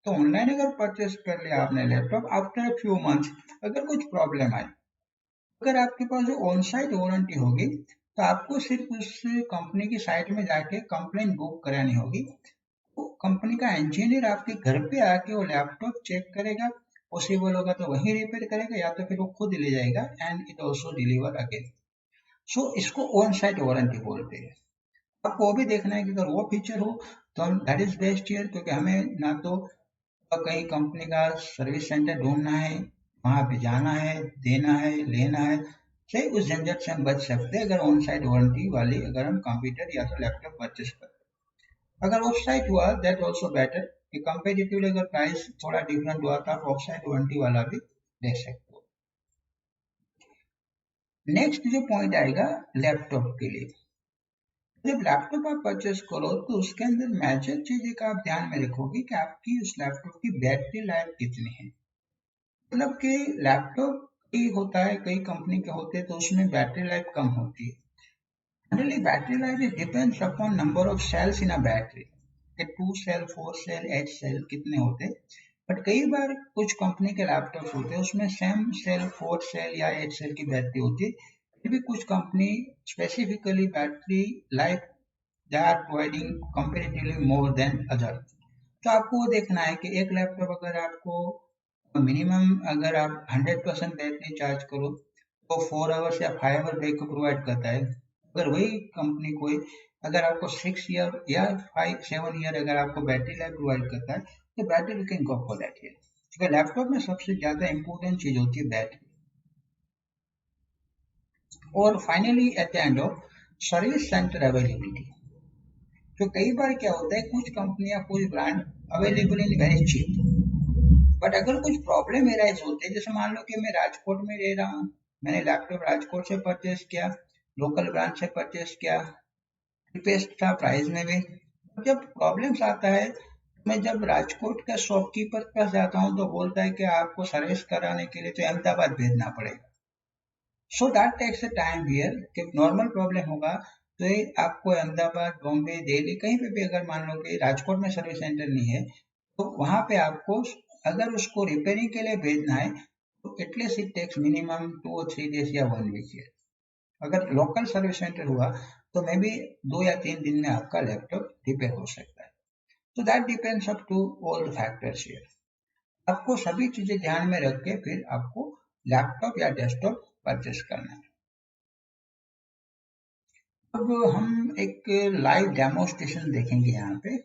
तो ऑनलाइन अगर परचेस कर लिया आपने लैपटॉप, आफ्टर फ्यू मंथ्स अगर कुछ प्रॉब्लम आई, अगर आपके पास जो ऑन साइट वारंटी होगी तो आपको सिर्फ उस कंपनी की साइट में जाके कंप्लेन बुक करानी होगी। तो कंपनी का इंजीनियर आपके घर पे आके वो लैपटॉप चेक करेगा, पॉसिबल होगा तो वहीं रिपेयर करेगा या तो फिर वो खुद ले जाएगा and it also deliver again. So इसको ऑन साइट वारंटी बोलते हैं। आपको वो भी देखना है कि अगर वो फीचर हो तो दैट इज बेस्ट ईयर, क्योंकि हमें ना तो कहीं कंपनी का सर्विस सेंटर ढूंढना है, वहां पे जाना है, देना है, लेना है, से उस झंझट से हम बच सकते हैं अगर ऑन साइट वारंटी वाली अगर हम कंप्यूटर या तो लैपटॉप परचेस करते। अगर ऑफ साइट हुआ दैट ऑल्सो बेटर कि कंपेरेटिवली अगर प्राइस थोड़ा डिफरेंट हुआ तो आप ऑफ साइट वारंटी वाला भी ले सकते हो। नेक्स्ट जो पॉइंट आएगा लैपटॉप के लिए, जब लैपटॉप आप परचेस करो तो उसके अंदर मेजर चीजें का आप ध्यान में रखोगे कि आपकी उस लैपटॉप की बैटरी लाइफ कितनी है। मतलब कि लैपटॉप ही होता है, कई कंपनी के होते हैं तो उसमें बैटरी लाइफ कम होती है। Generally battery life is depends upon number of cells in a battery, कि 2 सेल 4 सेल 8 सेल कितने होते हैं। बट कई बार कुछ कंपनी के लैपटॉप होते हैं उसमें सेम सेल 4 सेल या 8 सेल की बैटरी होती है, फिर भी कुछ company specifically battery life they are providing comparatively more than other. तो आपको वो देखना है कि एक लैपटॉप अगर आपको मिनिमम अगर आप 100% बैटरी चार्ज करो तो 4 आवर्स या 5 आवर बैकअप प्रोवाइड करता है। अगर वही कंपनी कोई अगर आपको 6 ईयर या 5-7 ईयर अगर आपको बैटरी लाइफ प्रोवाइड करता है तो battery you can go for that here, क्योंकि लैपटॉप में सबसे ज्यादा इंपॉर्टेंट चीज होती है बैटरी। और finally at the end of service centre availability, तो कई बार क्या होता है कुछ कंपनियां कुछ brand available in very cheap, but अगर कुछ प्रॉब्लम एराइज होते हैं, जैसे मान लो कि मैं राजकोट में रह रहा हूँ, मैंने लैपटॉप राजकोट से परचेस किया, लोकल ब्रांच से परचेस किया, बेस्ट था प्राइस में भी, जब प्रॉब्लम्स आता है मैं जब राजकोट का शॉपकीपर के पास जाता हूँ तो बोलता है कि आपको सर्विस कराने के लिए तो अहमदाबाद भेजना पड़ेगा। So that takes a time here कि नॉर्मल प्रॉब्लम होगा तो ये आपको अहमदाबाद, बॉम्बे, दिल्ली कहीं पे भी अगर मान लो कि राजकोट में सर्विस सेंटर नहीं है तो वहां पे आपको अगर उसको रिपेयरिंग के लिए भेजना है तो एटलीस्ट इट टेक्स मिनिमम 2 और 3 days या 1 week है। अगर लोकल सर्विस सेंटर हुआ तो मे बी 2 या 3 दिन में आपका लैपटॉप रिपेयर हो सकता है। तो that depends up to all the factors here. आपको सभी चीजें ध्यान में रख के फिर आपको लैपटॉप या डेस्कटॉप परचेस करना है। अब हम एक लाइव डेमोस्ट्रेशन देखेंगे यहाँ पे,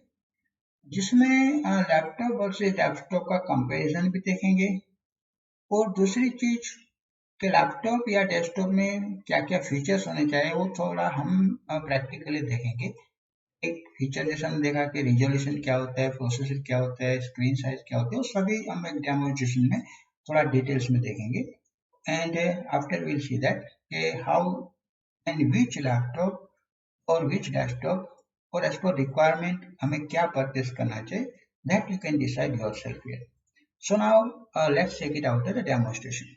जिसमें लैपटॉप और डेस्कटॉप का कंपैरिजन भी देखेंगे, और दूसरी चीज कि लैपटॉप या डेस्कटॉप में क्या क्या फीचर्स होने चाहिए वो थोड़ा हम प्रैक्टिकली देखेंगे। एक फीचर जैसे हमने देखा कि रिजोल्यूशन क्या होता है, प्रोसेसर क्या होता है, स्क्रीन साइज क्या होता है, वो सभी हम एक डेमोस्ट्रेशन में थोड़ा डिटेल्स में देखेंगे। And after will see that how and which laptop और विच डेस्कटॉप और एज पर रिक्वायरमेंट हमें क्या परचेस करना चाहिए, that you can decide yourself here. So now let's check it out the demonstration.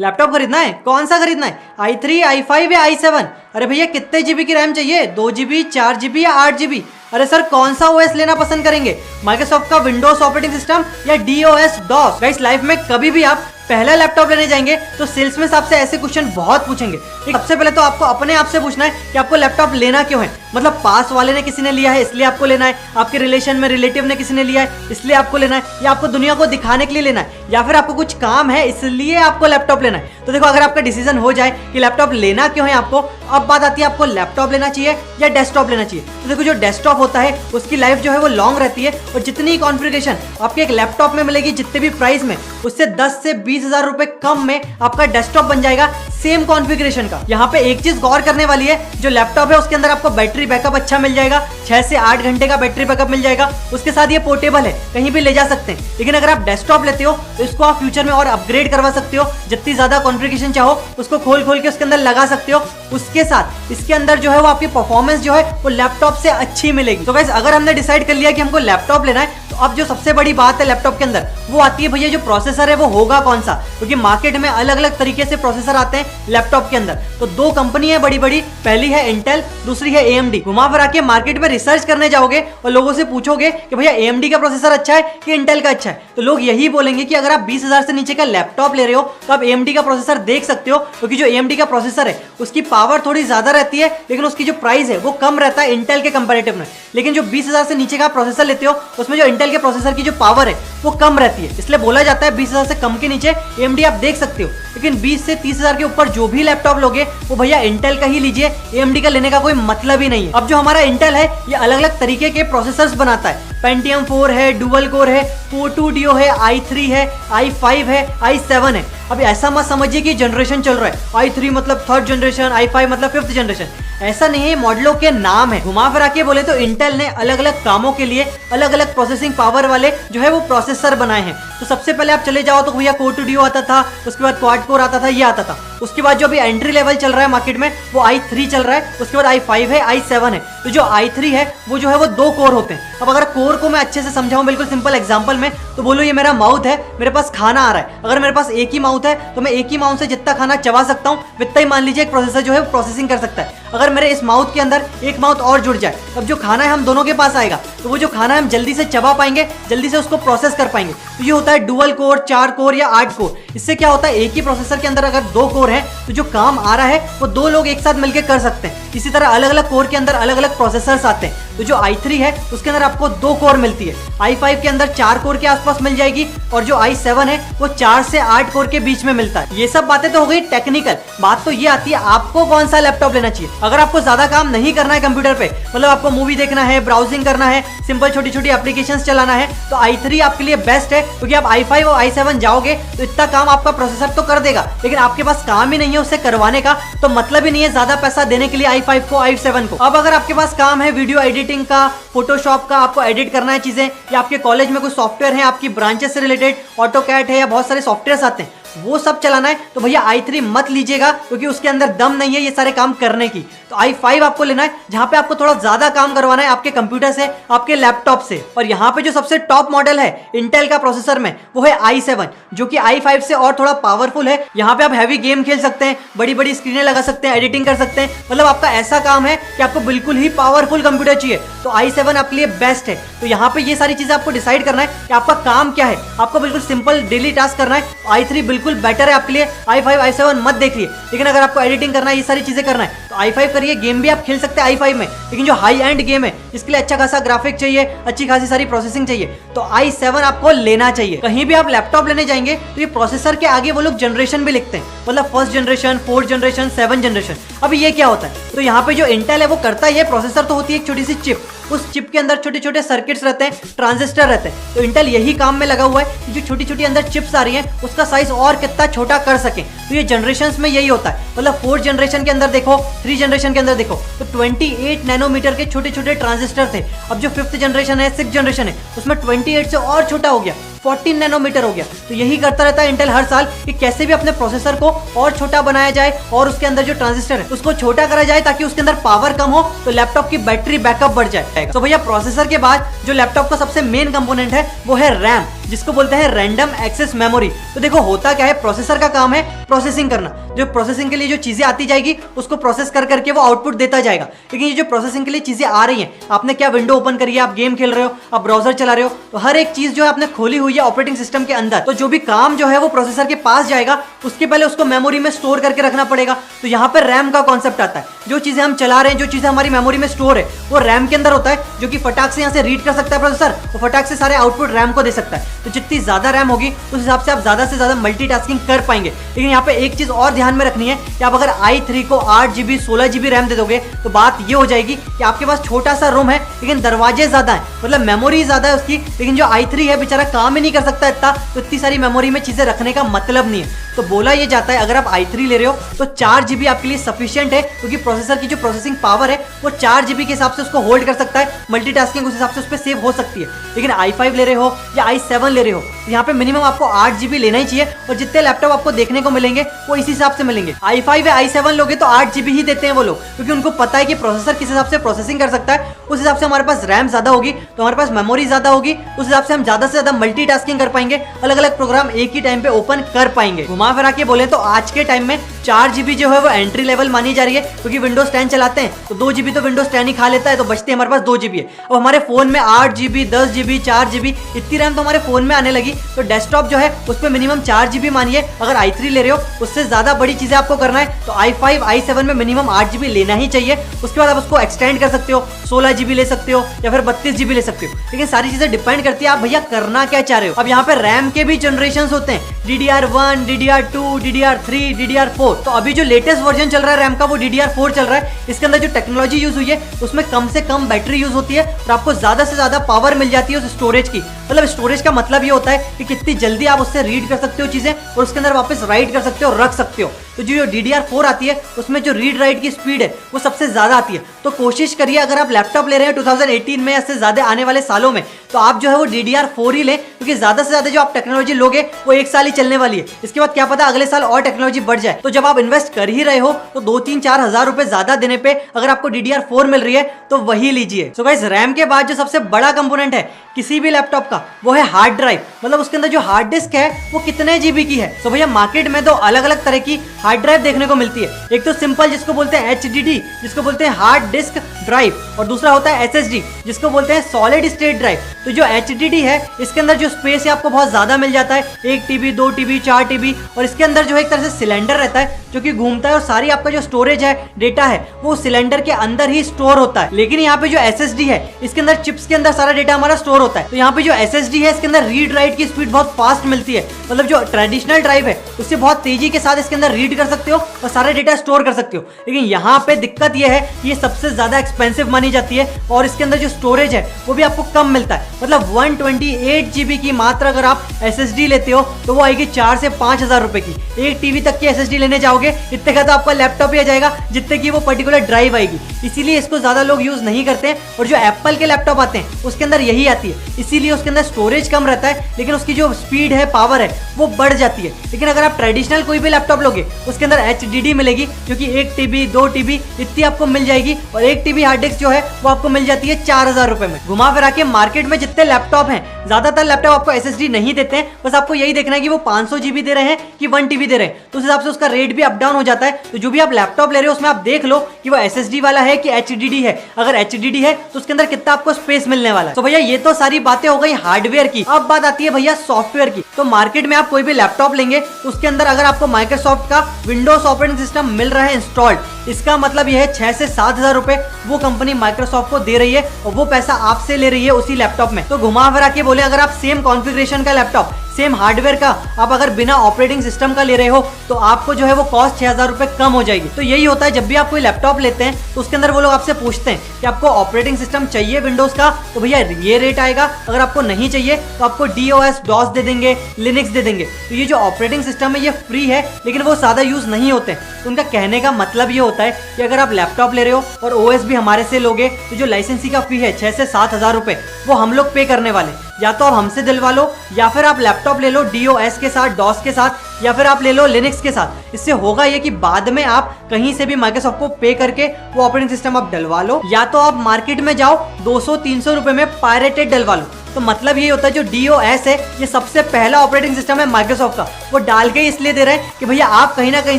Laptop खरीदना है, कौन सा खरीदना है? i3, i5 या i7? अरे भैया कितने जीबी की रैम चाहिए? 2 GB, 4 GB या 8 GB? अरे सर कौन सा ओएस लेना पसंद करेंगे? माइक्रोसॉफ्ट का विंडोज ऑपरेटिंग सिस्टम या DOS DOS? गाइस लाइफ में कभी भी आप पहला लैपटॉप लेने जाएंगे तो सेल्समैन आपसे ऐसे क्वेश्चन बहुत पूछेंगे। सबसे पहले तो आपको अपने आप से पूछना है कि आपको लैपटॉप लेना क्यों है। मतलब पास वाले ने किसी ने लिया है इसलिए आपको लेना है, आपके रिलेशन में रिलेटिव ने किसी ने लिया है इसलिए आपको लेना है, या आपको दुनिया को दिखाने के लिए लेना है, या फिर आपको कुछ काम है इसलिए आपको लैपटॉप लेना है। तो देखो अगर आपका डिसीजन हो जाए कि लैपटॉप लेना क्यों है आपको, अब बात आती है आपको लैपटॉप लेना चाहिए या डेस्कटॉप लेना चाहिए। तो देखो जो डेस्कटॉप होता है उसकी लाइफ जो है वो लॉन्ग रहती है, और जितनी कॉन्फ़िगरेशन आपके एक लैपटॉप में मिलेगी जितने भी प्राइस में, उससे 10 से 20 हजार रुपए कम में आपका डेस्कटॉप बन जाएगा सेम कॉन्फ़िगरेशन का। यहाँ पे एक चीज गौर करने वाली है, जो लैपटॉप है उसके अंदर आपको बैटरी बैकअप अच्छा मिल जाएगा, 6 से 8 घंटे का बैटरी बैकअप मिल जाएगा। उसके साथ ये पोर्टेबल है, कहीं भी ले जा सकते हैं। लेकिन अगर आप डेस्कटॉप लेते हो तो इसको आप फ्यूचर में और अपग्रेड करवा सकते हो, जितनी ज्यादा कॉन्फ़िगरेशन चाहो उसको खोल खोल के उसके अंदर लगा सकते हो। उसके साथ इसके अंदर जो है वो आपकी परफॉर्मेंस जो है वो लैपटॉप से अच्छी मिलेगी। तो गाइस अगर हमने डिसाइड कर लिया कि हमको लैपटॉप लेना है, तो अब जो सबसे बड़ी बात है लैपटॉप के अंदर वो आती है भैया जो प्रोसेसर है वो होगा कौन सा, क्योंकि मार्केट में अलग अलग तरीके से प्रोसेसर आते हैं लैपटॉप के अंदर। तो 2 कंपनी है बड़ी बड़ी, पहली है इंटेल, दूसरी है AMD। घुमा फिरा के मार्केट में रिसर्च करने जाओगे और लोगों से पूछोगे कि भैया AMD का प्रोसेसर अच्छा है कि इंटेल का अच्छा है, तो लोग यही बोलेंगे कि अगर आप 20,000 से नीचे का लैपटॉप ले रहे हो तो आप AMD का प्रोसेसर देख सकते हो, क्योंकि जो AMD का प्रोसेसर है उसकी पावर थोड़ी ज्यादा रहती है, लेकिन उसकी जो प्राइस है वो कम रहता है इंटेल के कंपैरेटिव में। लेकिन जो 20,000 से नीचे का प्रोसेसर लेते हो उसमें जो इंटेल के प्रोसेसर की जो पावर है वो कम रहती है, इसलिए बोला जाता है 20,000 से कम के नीचे AMD आप देख सकते हो। लेकिन 20 से 30,000 के ऊपर जो भी लैपटॉप लोगे वो भैया इंटेल का ही लीजिए, AMD का लेने का कोई मतलब ही नहीं है। अब जो हमारा इंटेल है ये अलग अलग तरीके के प्रोसेसर्स बनाता है, Pentium 4 है, डुअल कोर है, Core 2 Duo है, i3 है, i5 है, i7 है। अब ऐसा मत समझिए कि जनरेशन चल रहा है, i3 मतलब 3rd जनरेशन, i5 मतलब 5th जनरेशन, ऐसा नहीं है, मॉडलों के नाम है। घुमा फिरा के बोले तो इंटेल ने अलग अलग कामों के लिए अलग अलग प्रोसेसिंग पावर वाले जो है वो प्रोसेसर बनाए हैं। तो सबसे पहले आप चले जाओ तो भैया Core 2 Duo आता था, उसके बाद क्वाड कोर आता था, ये आता था। उसके बाद जो अभी एंट्री लेवल चल रहा है मार्केट में वो i3 चल रहा है, उसके बाद i5 है, i7 है। तो जो i3 है वो जो है वो 2 कोर होते हैं। अब अगर कोर को मैं अच्छे से समझाऊं बिल्कुल सिंपल एग्जांपल में, तो बोलो ये मेरा माउथ है, मेरे पास खाना आ रहा है, अगर मेरे पास एक ही माउथ है तो मैं एक ही माउथ से जितना खाना चबा सकता हूँ उतना ही मान लीजिए एक प्रोसेसर जो है प्रोसेसिंग कर सकता है। अगर मेरे इस माउथ के अंदर एक माउथ और जुड़ जाए तब जो खाना है हम दोनों के पास आएगा, तो वो जो खाना है हम जल्दी से चबा पाएंगे, जल्दी से उसको प्रोसेस कर पाएंगे। तो ये होता है डुअल कोर, 4 कोर या 8 कोर। इससे क्या होता है, एक ही प्रोसेसर के अंदर अगर 2 कोर है तो जो काम आ रहा है वो 2 लोग एक साथ मिलकर कर सकते हैं। इसी तरह अलग अलग कोर के अंदर अलग अलग प्रोसेसर्स आते हैं। तो जो i3 है उसके अंदर आपको 2 कोर मिलती है, i5 के अंदर 4 कोर के आसपास मिल जाएगी, और जो i7 है वो 4 से 8 कोर के बीच में मिलता है। ये सब बातें तो हो गई टेक्निकल, बात तो ये आती है आपको कौन सा लैपटॉप लेना चाहिए। अगर आपको ज्यादा काम नहीं करना है कंप्यूटर पे, मतलब आपको मूवी देखना है, ब्राउजिंग करना है, सिंपल छोटी छोटी एप्लीकेशंस चलाना है, तो i3 आपके लिए बेस्ट है, क्योंकि आप i5 और i7 जाओगे तो इतना काम आपका प्रोसेसर तो कर देगा, लेकिन आपके पास काम ही नहीं है उससे करवाने का, तो मतलब ही नहीं है ज्यादा पैसा देने के लिए i5 को, i7 को। अब अगर आपके पास काम है वीडियो एडिटिंग का, फोटोशॉप का, आपको एडिट करना है चीजें, या आपके कॉलेज में कोई सॉफ्टवेयर है आपकी ब्रांचेस से रिलेटेड, ऑटोकैड है या बहुत सारे सॉफ्टवेयर आते हैं, वो सब चलाना है, तो भैया i3 मत लीजिएगा, क्योंकि उसके अंदर दम नहीं है ये सारे काम करने की। तो i5 आपको लेना है, जहां पे आपको थोड़ा ज्यादा काम करवाना है आपके कंप्यूटर से, आपके लैपटॉप से। और यहाँ पे जो सबसे टॉप मॉडल है इंटेल का प्रोसेसर में वो है i7, जो कि i5 से और थोड़ा पावरफुल है। यहाँ पे आप हैवी गेम खेल सकते हैं, बड़ी बड़ी स्क्रीनें लगा सकते हैं, एडिटिंग कर सकते हैं, मतलब आपका ऐसा काम है कि आपको बिल्कुल ही पावरफुल कंप्यूटर चाहिए, तो i7 आपके लिए बेस्ट है। तो यहाँ पे ये सारी चीजें आपको डिसाइड करना है कि आपका काम क्या है, आपको बिल्कुल सिंपल डेली टास्क करना है, i3 बिल्कुल बेटर है आपके लिए। i5 i7 मत देखिए, लेकिन अगर आपको एडिटिंग करना है, ये सारी चीजें करना है तो i5 करिए। गेम भी आप खेल सकते हैं i5 में, लेकिन जो हाई एंड गेम है इसके लिए अच्छा खासा ग्राफिक चाहिए, अच्छी खासी सारी प्रोसेसिंग चाहिए, तो i7 आपको लेना चाहिए। कहीं भी आप लैपटॉप लेने जाएंगे तो ये प्रोसेसर के आगे वो लोग जनरेशन भी लिखते हैं, मतलब first generation, fourth generation, 7 generation. अब ये क्या होता है, तो यहाँ पे जो इंटेल है वो करता है, प्रोसेसर तो होती है एक छोटी सी चिप, उस चिप के अंदर छोटे छोटे सर्किट्स रहते हैं, ट्रांजिस्टर रहते हैं, तो इंटेल यही काम में लगा हुआ है कि जो छोटी छोटी अंदर चिप्स आ रही हैं उसका साइज और कितना छोटा कर सके। तो ये जनरेशंस में यही होता है, मतलब 4th जनरेशन के अंदर देखो, 3 जनरेशन के अंदर देखो तो 28 नैनोमीटर के छोटे छोटे ट्रांजिस्टर थे। अब जो 5th जनरेशन है, 6th जनरेशन है, उसमें 28 से और छोटा हो गया, 14 नैनोमीटर हो गया। तो यही करता रहता है इंटेल हर साल कि कैसे भी अपने प्रोसेसर को और छोटा बनाया जाए और उसके अंदर जो ट्रांजिस्टर है उसको छोटा करा जाए ताकि उसके अंदर पावर कम हो तो लैपटॉप की बैटरी बैकअप बढ़ जाए। तो भैया प्रोसेसर के बाद जो लैपटॉप का सबसे मेन कंपोनेंट है वो है रैम, जिसको बोलते हैं रैंडम एक्सेस मेमोरी। तो देखो होता क्या है, प्रोसेसर का काम है प्रोसेसिंग करना, जो प्रोसेसिंग के लिए जो चीजें आती जाएगी उसको प्रोसेस कर करके वो आउटपुट देता जाएगा। लेकिन ये जो प्रोसेसिंग के लिए चीजें आ रही हैं, आपने क्या विंडो ओपन करी है, आप गेम खेल रहे हो, आप ब्राउजर चला रहे हो, तो हर एक चीज जो है आपने खोली हुई है ऑपरेटिंग सिस्टम के अंदर, तो जो भी काम जो है वो प्रोसेसर के पास जाएगा उसके पहले उसको मेमोरी में स्टोर करके रखना पड़ेगा। तो यहाँ पर रैम का कॉन्सेप्ट आता है, जो चीजें हम चला रहे हैं, जो चीजें हमारी मेमोरी में स्टोर है वो रैम के अंदर होता है, जो कि फटाक से यहाँ से रीड कर सकता है प्रोसेसर, तो फटाक से सारे आउटपुट रैम को दे सकता है। तो जितनी ज्यादा रैम होगी उस हिसाब से आप ज्यादा से ज्यादा मल्टीटास्किंग कर पाएंगे। लेकिन यहाँ पे एक चीज और ध्यान में रखनी है कि आप अगर i3 को 8GB 16GB रैम दे दोगे तो बात ये हो जाएगी कि आपके पास छोटा सा रोम है लेकिन दरवाजे ज्यादा है, मतलब मेमोरी ज्यादा है उसकी, लेकिन जो i3 है बेचारा काम ही नहीं कर सकता इतना, तो इतनी सारी मेमोरी में चीजें रखने का मतलब नहीं है। तो बोला ये जाता है अगर आप i3 ले रहे हो तो 4GB आपके लिए सफिशिएंट है, क्योंकि प्रोसेसर की जो प्रोसेसिंग पावर है वो 4GB के हिसाब से उसको होल्ड कर सकता है, मल्टीटास्किंग उस हिसाब से उस पर सेव हो सकती है। लेकिन i5 ले रहे हो या i7 ले रहे हो तो यहाँ पे मिनिमम आपको 8GB लेना ही चाहिए, और जितने लैपटॉप आपको देखने को मिलेंगे वो इसी हिसाब से मिलेंगे। i5 या i7 लोगे तो 8GB ही देते हैं वो लोग, क्योंकि उनको पता है कि प्रोसेसर किस हिसाब से प्रोसेसिंग कर सकता है, उस हिसाब से हमारे पास रैम ज्यादा होगी तो हमारे पास मेमोरी ज्यादा होगी, उस हिसाब से हम ज्यादा से ज्यादा मल्टीटास्किंग कर पाएंगे, अलग अलग प्रोग्राम एक ही टाइम पे ओपन कर पाएंगे। घुमा फिरा के बोले तो आज के टाइम में 4GB जो है वो एंट्री लेवल मानी जा रही है, क्योंकि विंडोज 10 चलाते हैं तो 2GB तो विंडोज 10 ही खा लेता है, तो बचते हमारे पास 2GB है। अब हमारे फोन में 8GB 10GB 4GB इतनी रैम तो हमारे फोन में आने लगी, तो डेस्कटॉप जो है उस पर मिनिमम 4GB मानिए। अगर i3 ले रहे हो उससे ज्यादा बड़ी चीजें आपको करना है तो i5 i7 में मिनिमम 8GB लेना ही चाहिए। उसके बाद आप उसको एक्सटेंड कर सकते हो, 16GB ले सकते हो या फिर 32GB ले सकते हो, लेकिन सारी चीजें डिपेंड करती है आप भैया करना क्या चाह रहे हो। अब यहाँ पे रैम के भी जनरेशन होते हैं, DDR1 DDR2 DDR3 DDR4। तो अभी जो लेटेस्ट वर्जन चल रहा है रैम का वो DDR4 चल रहा है। इसके अंदर जो टेक्नोलॉजी यूज हुई है उसमें कम से कम बैटरी यूज होती है और आपको ज्यादा से ज्यादा पावर मिल जाती है उस स्टोरेज की। मतलब स्टोरेज का मतलब ये होता है कि कितनी जल्दी आप उससे रीड कर सकते हो चीजें और उसके अंदर वापस राइट कर सकते हो, रख सकते हो। तो जो DDR4 आती है उसमें जो रीड राइट की स्पीड है वो सबसे ज्यादा आती है। तो कोशिश करिए अगर आप लैपटॉप ले रहे हैं 2018 में या से ज्यादा आने वाले सालों में तो आप जो है वो DDR4 ही लें, क्योंकि ज्यादा से ज्यादा जो आप टेक्नोलॉजी लोगे वो 1 साल ही चलने वाली है। इसके बाद क्या पता अगले साल और टेक्नोलॉजी बढ़ जाए। तो जब आप इन्वेस्ट कर ही रहे हो तो 2-3-4 हजार रुपए ज्यादा देने पे अगर आपको DDR4 मिल रही है तो वही लीजिए। सो गाइस रैम के बाद जो सबसे बड़ा कंपोनेंट है किसी भी लैपटॉप का वो है हार्ड ड्राइव, मतलब उसके अंदर जो हार्ड डिस्क है वो कितने GB की है। तो भैया मार्केट में तो अलग अलग तरह की हार्ड ड्राइव देखने को मिलती है। एक तो सिंपल जिसको बोलते हैं HDD जिसको बोलते हैं हार्ड डिस्क ड्राइव, और दूसरा होता है SSD जिसको बोलते हैं सॉलिड स्टेट ड्राइव। तो जो HDD है इसके अंदर जो स्पेस है आपको बहुत ज्यादा मिल जाता है, 1 TB 2 TB 4 TB, और इसके अंदर जो है एक तरह से सिलेंडर रहता है जो कि घूमता है और सारी आपका जो स्टोरेज है डेटा है वो सिलेंडर के अंदर ही स्टोर होता है। लेकिन यहाँ पे जो SSD है इसके अंदर चिप्स के अंदर सारा डेटा हमारा स्टोर होता है। तो यहाँ पे जो SSD है इसके अंदर रीड राइट की स्पीड बहुत फास्ट मिलती है, मतलब जो ट्रेडिशनल ड्राइव है उससे बहुत तेजी के साथ इसके अंदर रीड कर सकते हो और सारे डेटा स्टोर कर सकते हो। लेकिन यहाँ पे दिक्कत ये है कि ये सबसे ज्यादा एक्सपेंसिव मानी जाती है और इसके अंदर जो स्टोरेज है वो भी आपको कम मिलता है, मतलब 128 GB की मात्र अगर आप SSD लेते हो तो वो आएगी 4 से 5 हजार रुपए की। 1 TB तक की SSD लेने जाओगे इतने का तो आपका लैपटॉप ही आ जाएगा जितने की वो पर्टिकुलर ड्राइव आएगी। इसीलिए इसको ज्यादा लोग यूज नहीं करते हैं, और जो एप्पल के लैपटॉप आते हैं उसके अंदर यही आती है, इसीलिए उसके अंदर स्टोरेज कम रहता है लेकिन उसकी जो स्पीड है पावर है वो बढ़ जाती है। लेकिन अगर आप ट्रेडिशनल कोई भी लैपटॉप लोगे उसके अंदर HDD मिलेगी जो कि 1 TB 2 TB इतनी आपको मिल जाएगी, और 1 TB हार्ड डिस्क जो है वो आपको मिल जाती है 4000 रुपए में। घुमा फिरा के मार्केट में जितने लैपटॉप हैं ज्यादातर लैपटॉप आपको SSD नहीं देते हैं, बस आपको यही देखना है कि वो 500 GB दे रहे हैं कि 1 TB दे रहे हैं, तो उस हिसाब से उसका रेट भी अप डाउन हो जाता है। तो जो भी आप लैपटॉप ले रहे हो उसमें आप देख लो कि वो SSD वाला है कि HDD है, अगर HDD है तो उसके अंदर कितना आपको स्पेस मिलने वाला है। तो भैया ये तो सारी बातें हो गई हार्डवेयर की। अब बात आती है भैया सॉफ्टवेयर की। तो मार्केट में आप कोई भी लैपटॉप लेंगे तो उसके अंदर अगर आपको माइक्रोसॉफ्ट का विंडोज ऑपरेटिंग सिस्टम मिल रहा है इंस्टॉल्ड, इसका मतलब यह है 6 से 7 हजार रुपए वो कंपनी माइक्रोसॉफ्ट को दे रही है और वो पैसा आपसे ले रही है उसी लैपटॉप में। तो घुमा फिरा के बोले अगर आप सेम कॉन्फ़िगरेशन का लैपटॉप, सेम हार्डवेयर का आप अगर बिना ऑपरेटिंग सिस्टम का ले रहे हो तो आपको जो है वो कॉस्ट 6,000 रुपए कम हो जाएगी। तो यही होता है जब भी आप कोई लैपटॉप लेते हैं तो उसके अंदर वो लोग आपसे पूछते हैं कि आपको ऑपरेटिंग सिस्टम चाहिए विंडोज का, तो भैया ये रेट आएगा। अगर आपको नहीं चाहिए तो आपको DOS डॉस दे देंगे, लिनक्स दे देंगे। तो ये जो ऑपरेटिंग सिस्टम है ये फ्री है, लेकिन वो ज्यादा यूज नहीं होते। तो उनका कहने का मतलब ये होता है कि अगर आप लैपटॉप ले रहे हो और OS भी हमारे से लोगे तो जो लाइसेंसिंग का फी है 6 से 7 हजार रुपए वो हम लोग पे करने वाले। या तो आप हमसे दिलवा लो या फिर आप लैपटॉप ले लो DOS के साथ, डॉस के साथ, या फिर आप ले लो लिनक्स के साथ। इससे होगा ये कि बाद में आप कहीं से भी माइक्रोसॉफ्ट को पे करके वो ऑपरेटिंग सिस्टम आप डलवा लो, या तो आप मार्केट में जाओ 200-300 रुपए में पायरेटेड डलवा लो। तो मतलब ये होता है जो DOS है ये सबसे पहला ऑपरेटिंग सिस्टम है माइक्रोसॉफ्ट का, वो डाल के इसलिए दे रहे हैं कि भैया आप कहीं ना कहीं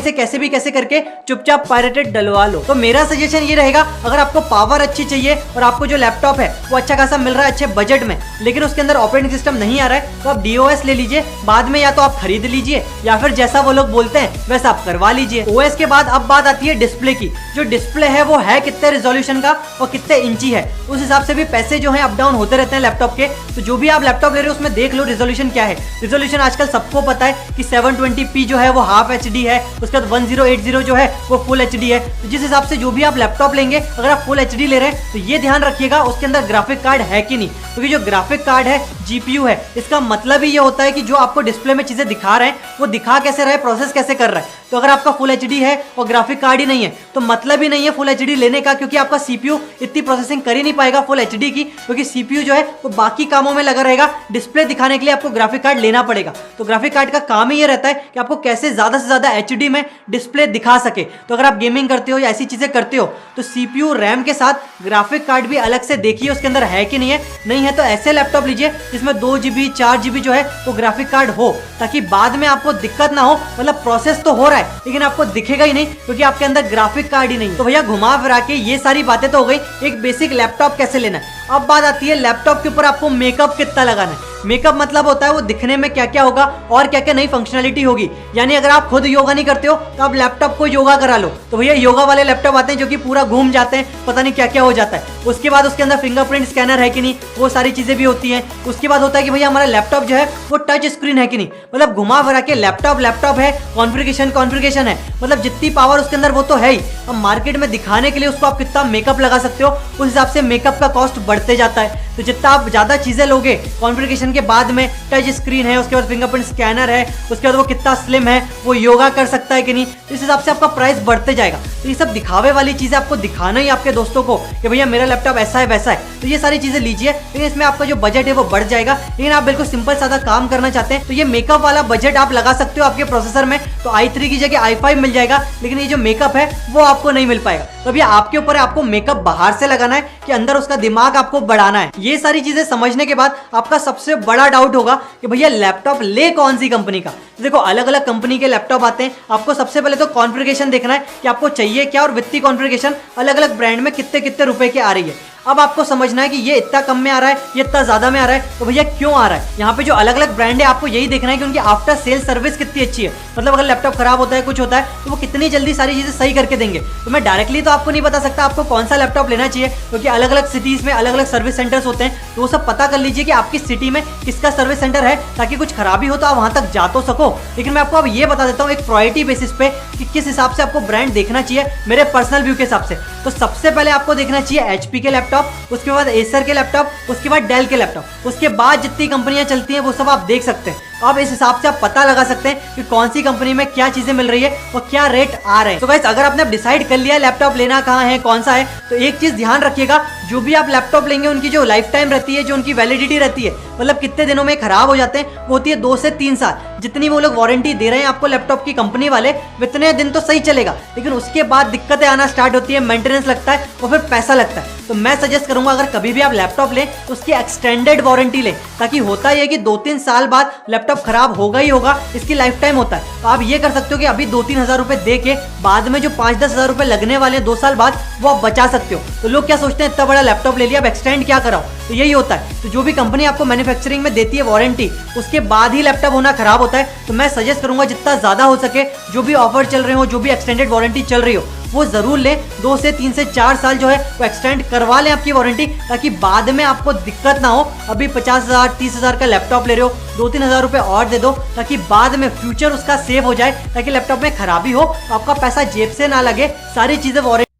से कैसे करके चुपचाप पायरेटेड डलवा लो। तो मेरा सजेशन ये रहेगा, अगर आपको पावर अच्छी चाहिए और आपको जो लैपटॉप है वो अच्छा खासा मिल रहा है अच्छे बजट में, लेकिन उसके अंदर ऑपरेटिंग सिस्टम नहीं आ रहा है, तो आप DOS ले लीजिए। बाद में या तो आप खरीद लीजिए या फिर जैसा वो लोग बोलते हैं वैसा आप करवा लीजिए। OS के बाद अब बात आती है डिस्प्ले की। जो डिस्प्ले है वो है कितने रेजोल्यूशन का और कितने इंची है, उस हिसाब से भी पैसे जो है अप डाउन होते रहते हैं लैपटॉप के। तो जो भी आप लैपटॉप ले रहे हो उसमें देख लो रेजोल्यूशन क्या है। रेजोल्यूशन आजकल सबको पता है कि 720p जो है वो हाफ HD है, उसके बाद 1080 जो है वो फुल HD है। तो जिस हिसाब से जो भी आप लैपटॉप लेंगे, अगर आप फुल HD ले रहे हैं तो ये ध्यान रखिएगा उसके अंदर ग्राफिक कार्ड है कि नहीं, क्योंकि जो ग्राफिक कार्ड है GPU है, इसका मतलब ही ये होता है कि जो आपको डिस्प्ले में चीजें दिखा रहे हैं वो दिखा कैसे रहे, प्रोसेस कैसे कर रहा है। तो अगर आपका फुल HD है और ग्राफिक कार्ड ही नहीं है तो मतलब ही नहीं है फुल HD लेने का, क्योंकि आपका CPU इतनी प्रोसेसिंग कर ही नहीं पाएगा फुल HD की, क्योंकि CPU जो है वो बाकी कामों में लगा रहेगा। डिस्प्ले दिखाने के लिए आपको ग्राफिक कार्ड लेना पड़ेगा। तो ग्राफिक कार्ड का काम ही ये रहता है कि आपको कैसे ज्यादा से ज्यादा HD में डिस्प्ले दिखा सके। तो अगर आप गेमिंग करते हो या ऐसी चीजें करते हो तो CPU रैम के साथ ग्राफिक कार्ड भी अलग से देखिए उसके अंदर है कि नहीं है। नहीं है तो ऐसे लैपटॉप लीजिए जिसमें 2GB 4GB जो है वो ग्राफिक कार्ड हो, ताकि बाद में आपको दिक्कत ना हो। मतलब प्रोसेस तो हो रहा है लेकिन आपको दिखेगा ही नहीं क्योंकि आपके अंदर ग्राफिक कार्ड ही नहीं। तो भैया घुमा फिरा के ये सारी बातें तो हो गई, एक बेसिक लैपटॉप कैसे लेना है। अब बात आती है लैपटॉप के ऊपर आपको मेकअप कितना लगाना है। मेकअप मतलब होता है वो दिखने में क्या क्या होगा और क्या क्या नई फंक्शनैलिटी होगी। यानी अगर आप खुद योगा नहीं करते हो तो आप लैपटॉप को योगा करा लो। तो भैया योगा वाले लैपटॉप आते हैं जो कि पूरा घूम जाते हैं, पता नहीं क्या क्या हो जाता है। उसके बाद उसके अंदर फिंगरप्रिंट स्कैनर है कि नहीं, वो सारी चीजें भी होती हैं। उसके बाद होता है कि भैया हमारा लैपटॉप जो है वो टच स्क्रीन है कि नहीं। मतलब घुमा फिरा के लैपटॉप है, कॉन्फ़िगरेशन है, मतलब जितनी पावर उसके अंदर वो तो है ही। अब मार्केट में दिखाने के लिए उसको आप कितना मेकअप लगा सकते हो, उस हिसाब से मेकअप का कॉस्ट बढ़ते जाता है। तो जितना आप ज्यादा चीजें लोगे कॉन्फ़िगरेशन के बाद में, टच स्क्रीन है, उसके बाद फिंगरप्रिंट स्कैनर है, उसके बाद वो कितना स्लिम है, वो योगा कर सकता है कि नहीं, तो इस हिसाब से आपका प्राइस बढ़ते जाएगा। तो ये सब दिखावे वाली चीजें आपको दिखाना ही आपके दोस्तों को कि भैया मेरा लैपटॉप ऐसा है वैसा है। तो ये सारी चीजें लीजिए, लेकिन इसमें आपका जो बजट है वो बढ़ जाएगा। लेकिन आप बिल्कुल सिंपल सादा काम करना चाहते हैं तो ये मेकअप वाला बजट आप लगा सकते हो आपके प्रोसेसर में। तो i3 की जगह i5 मिल जाएगा, लेकिन ये जो मेकअप है वो आपको नहीं मिल पाएगा। तो अभी आपके ऊपर है आपको मेकअप बाहर से लगाना है कि अंदर उसका दिमाग आपको बढ़ाना है। ये सारी चीजें समझने के बाद आपका सबसे बड़ा डाउट होगा कि भैया लैपटॉप ले कौन सी कंपनी का। देखो अलग अलग कंपनी के लैपटॉप आते हैं। आपको सबसे पहले तो कॉन्फ़िगरेशन देखना है कि आपको चाहिए क्या, और वित्तीय कॉन्फ़िगरेशन अलग अलग ब्रांड में कितने कितने रुपए की आ रही है। अब आपको समझना है कि ये इतना कम में आ रहा है, ये इतना ज्यादा में आ रहा है, तो भैया क्यों आ रहा है। यहाँ पे जो अलग अलग ब्रांड है आपको यही देखना है कि उनकी आफ्टर सेल सर्विस कितनी अच्छी है। मतलब अगर लैपटॉप खराब होता है, कुछ होता है, तो वो कितनी जल्दी सारी चीजें सही करके देंगे। तो मैं डायरेक्टली तो आपको नहीं बता सकता आपको कौन सा लैपटॉप लेना चाहिए, क्योंकि अलग अलग सिटीज में अलग अलग सर्विस सेंटर्स होते हैं। तो वो सब पता कर लीजिए कि आपकी सिटी में किसका सर्विस सेंटर है, ताकि कुछ खराबी हो तो आप वहां तक जा तो सको। लेकिन मैं आपको अब ये बता देता हूँ एक प्रायोरिटी बेसिस पे कि किस हिसाब से आपको ब्रांड देखना चाहिए मेरे पर्सनल व्यू के हिसाब से। तो सबसे पहले आपको देखना चाहिए HP के लैपटॉप, उसके बाद एसर के लैपटॉप, उसके बाद डेल के लैपटॉप, उसके बाद जितनी कंपनियां चलती हैं वो सब आप देख सकते हैं। अब इस हिसाब से आप पता लगा सकते हैं कि कौन सी कंपनी में क्या चीजें मिल रही है और क्या रेट आ रहे हैं। तो गाइस अगर आपने डिसाइड कर लिया है लैपटॉप लेना कहाँ है, कौन सा है, तो एक चीज ध्यान रखिएगा, जो भी आप लैपटॉप लेंगे उनकी जो लाइफ टाइम रहती है, जो उनकी वैलिडिटी रहती है, मतलब कितने दिनों में खराब हो जाते हैं, वो होती है 2 से 3 साल। जितनी वो लोग वारंटी दे रहे हैं आपको लैपटॉप की कंपनी वाले, इतने दिन तो सही चलेगा, लेकिन उसके बाद दिक्कतें आना स्टार्ट होती है, मेंटेनेंस लगता है और फिर पैसा लगता है। तो मैं सजेस्ट करूंगा अगर कभी भी आप लैपटॉप लें तो उसकी एक्सटेंडेड वारंटी लें, ताकि होता है कि 2-3 साल बाद लैपटॉप लैपटॉप खराब होगा ही होगा, इसकी लाइफ टाइम होता है। तो आप ये कर सकते हो कि अभी 2-3 हज़ार रुपए दे के बाद में जो 5-10 हज़ार रुपए लगने वाले हैं 2 साल बाद, वो आप बचा सकते हो। तो लोग क्या सोचते हैं, इतना बड़ा लैपटॉप ले लिया, अब एक्सटेंड क्या कराओ, तो यही होता है। तो जो भी कंपनी आपको मैन्युफैक्चरिंग में देती है वारंटी, उसके बाद ही लैपटॉप होना खराब होता है। तो मैं सजेस्ट करूंगा जितना ज्यादा हो सके, जो भी ऑफर चल रहे हो, जो भी एक्सटेंडेड वारंटी चल रही हो, वो जरूर लें। 2 से 3 से 4 साल जो है वो एक्सटेंड करवा लें आपकी वारंटी, ताकि बाद में आपको दिक्कत ना हो। अभी 50,000 30,000 का लैपटॉप ले रहे हो, 2-3 हज़ार रुपए और दे दो, ताकि बाद में फ्यूचर उसका सेव हो जाए, ताकि लैपटॉप में खराबी हो तो आपका पैसा जेब से ना लगे, सारी चीजें warranty.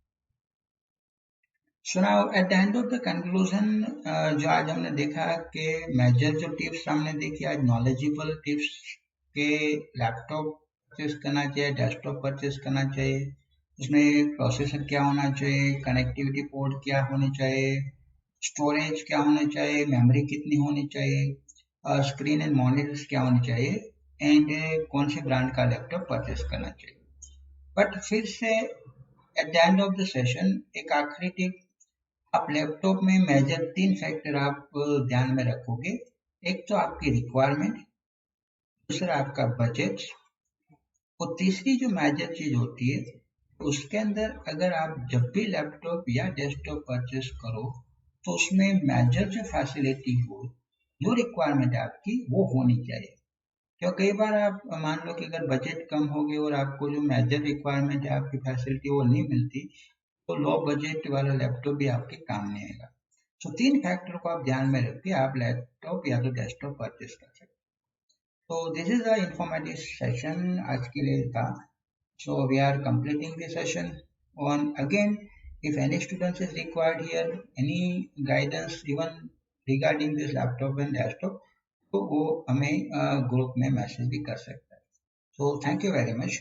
So now at the end of the conclusion, जो आज हमने देखा कि मेजर जो टिप्स हमने देखी आज, नॉलेजेबल टिप्स के लैपटॉप परचेस करना चाहिए, डेस्कटॉप परचेस करना चाहिए, उसमें प्रोसेसर क्या होना चाहिए, कनेक्टिविटी पोर्ट क्या होनी चाहिए, स्टोरेज क्या होना चाहिए, मेमोरी कितनी होनी चाहिए, स्क्रीन एंड मॉनिटर्स क्या होनी चाहिए, एंड कौन से ब्रांड का लैपटॉप परचेस करना चाहिए। बट फिर से eight the end of the session एक आखिरी टिप, आप लैपटॉप में मेजर 3 फैक्टर आप ध्यान में रखोगे। एक तो आपकी रिक्वायरमेंट, दूसरा आपका बजट, और तीसरी जो मेजर चीज होती है, उसके अंदर अगर आप जब भी लैपटॉप या डेस्कटॉप परचेस करो तो उसमें मेजर जो फैसिलिटी हो, जो रिक्वायरमेंट है आपकी, वो होनी चाहिए। क्यों कई बार आप मान लो कि अगर बजट कम हो गए और आपको जो मेजर रिक्वायरमेंट है आपकी फैसिलिटी वो नहीं मिलती, तो लो बजट वाला लैपटॉप भी आपके काम नहीं आएगा। तो 3 फैक्टर को आप ध्यान में रख के आप लैपटॉप या तो डेस्कटॉप परचेस कर सकते हैं। तो this is the informative session आज के लिए था। So we are completing the session on again. If any students is required here, any guidance even regarding this laptop and desktop, तो वो हमें ग्रुप में मैसेज भी कर सकता है। So thank you very much.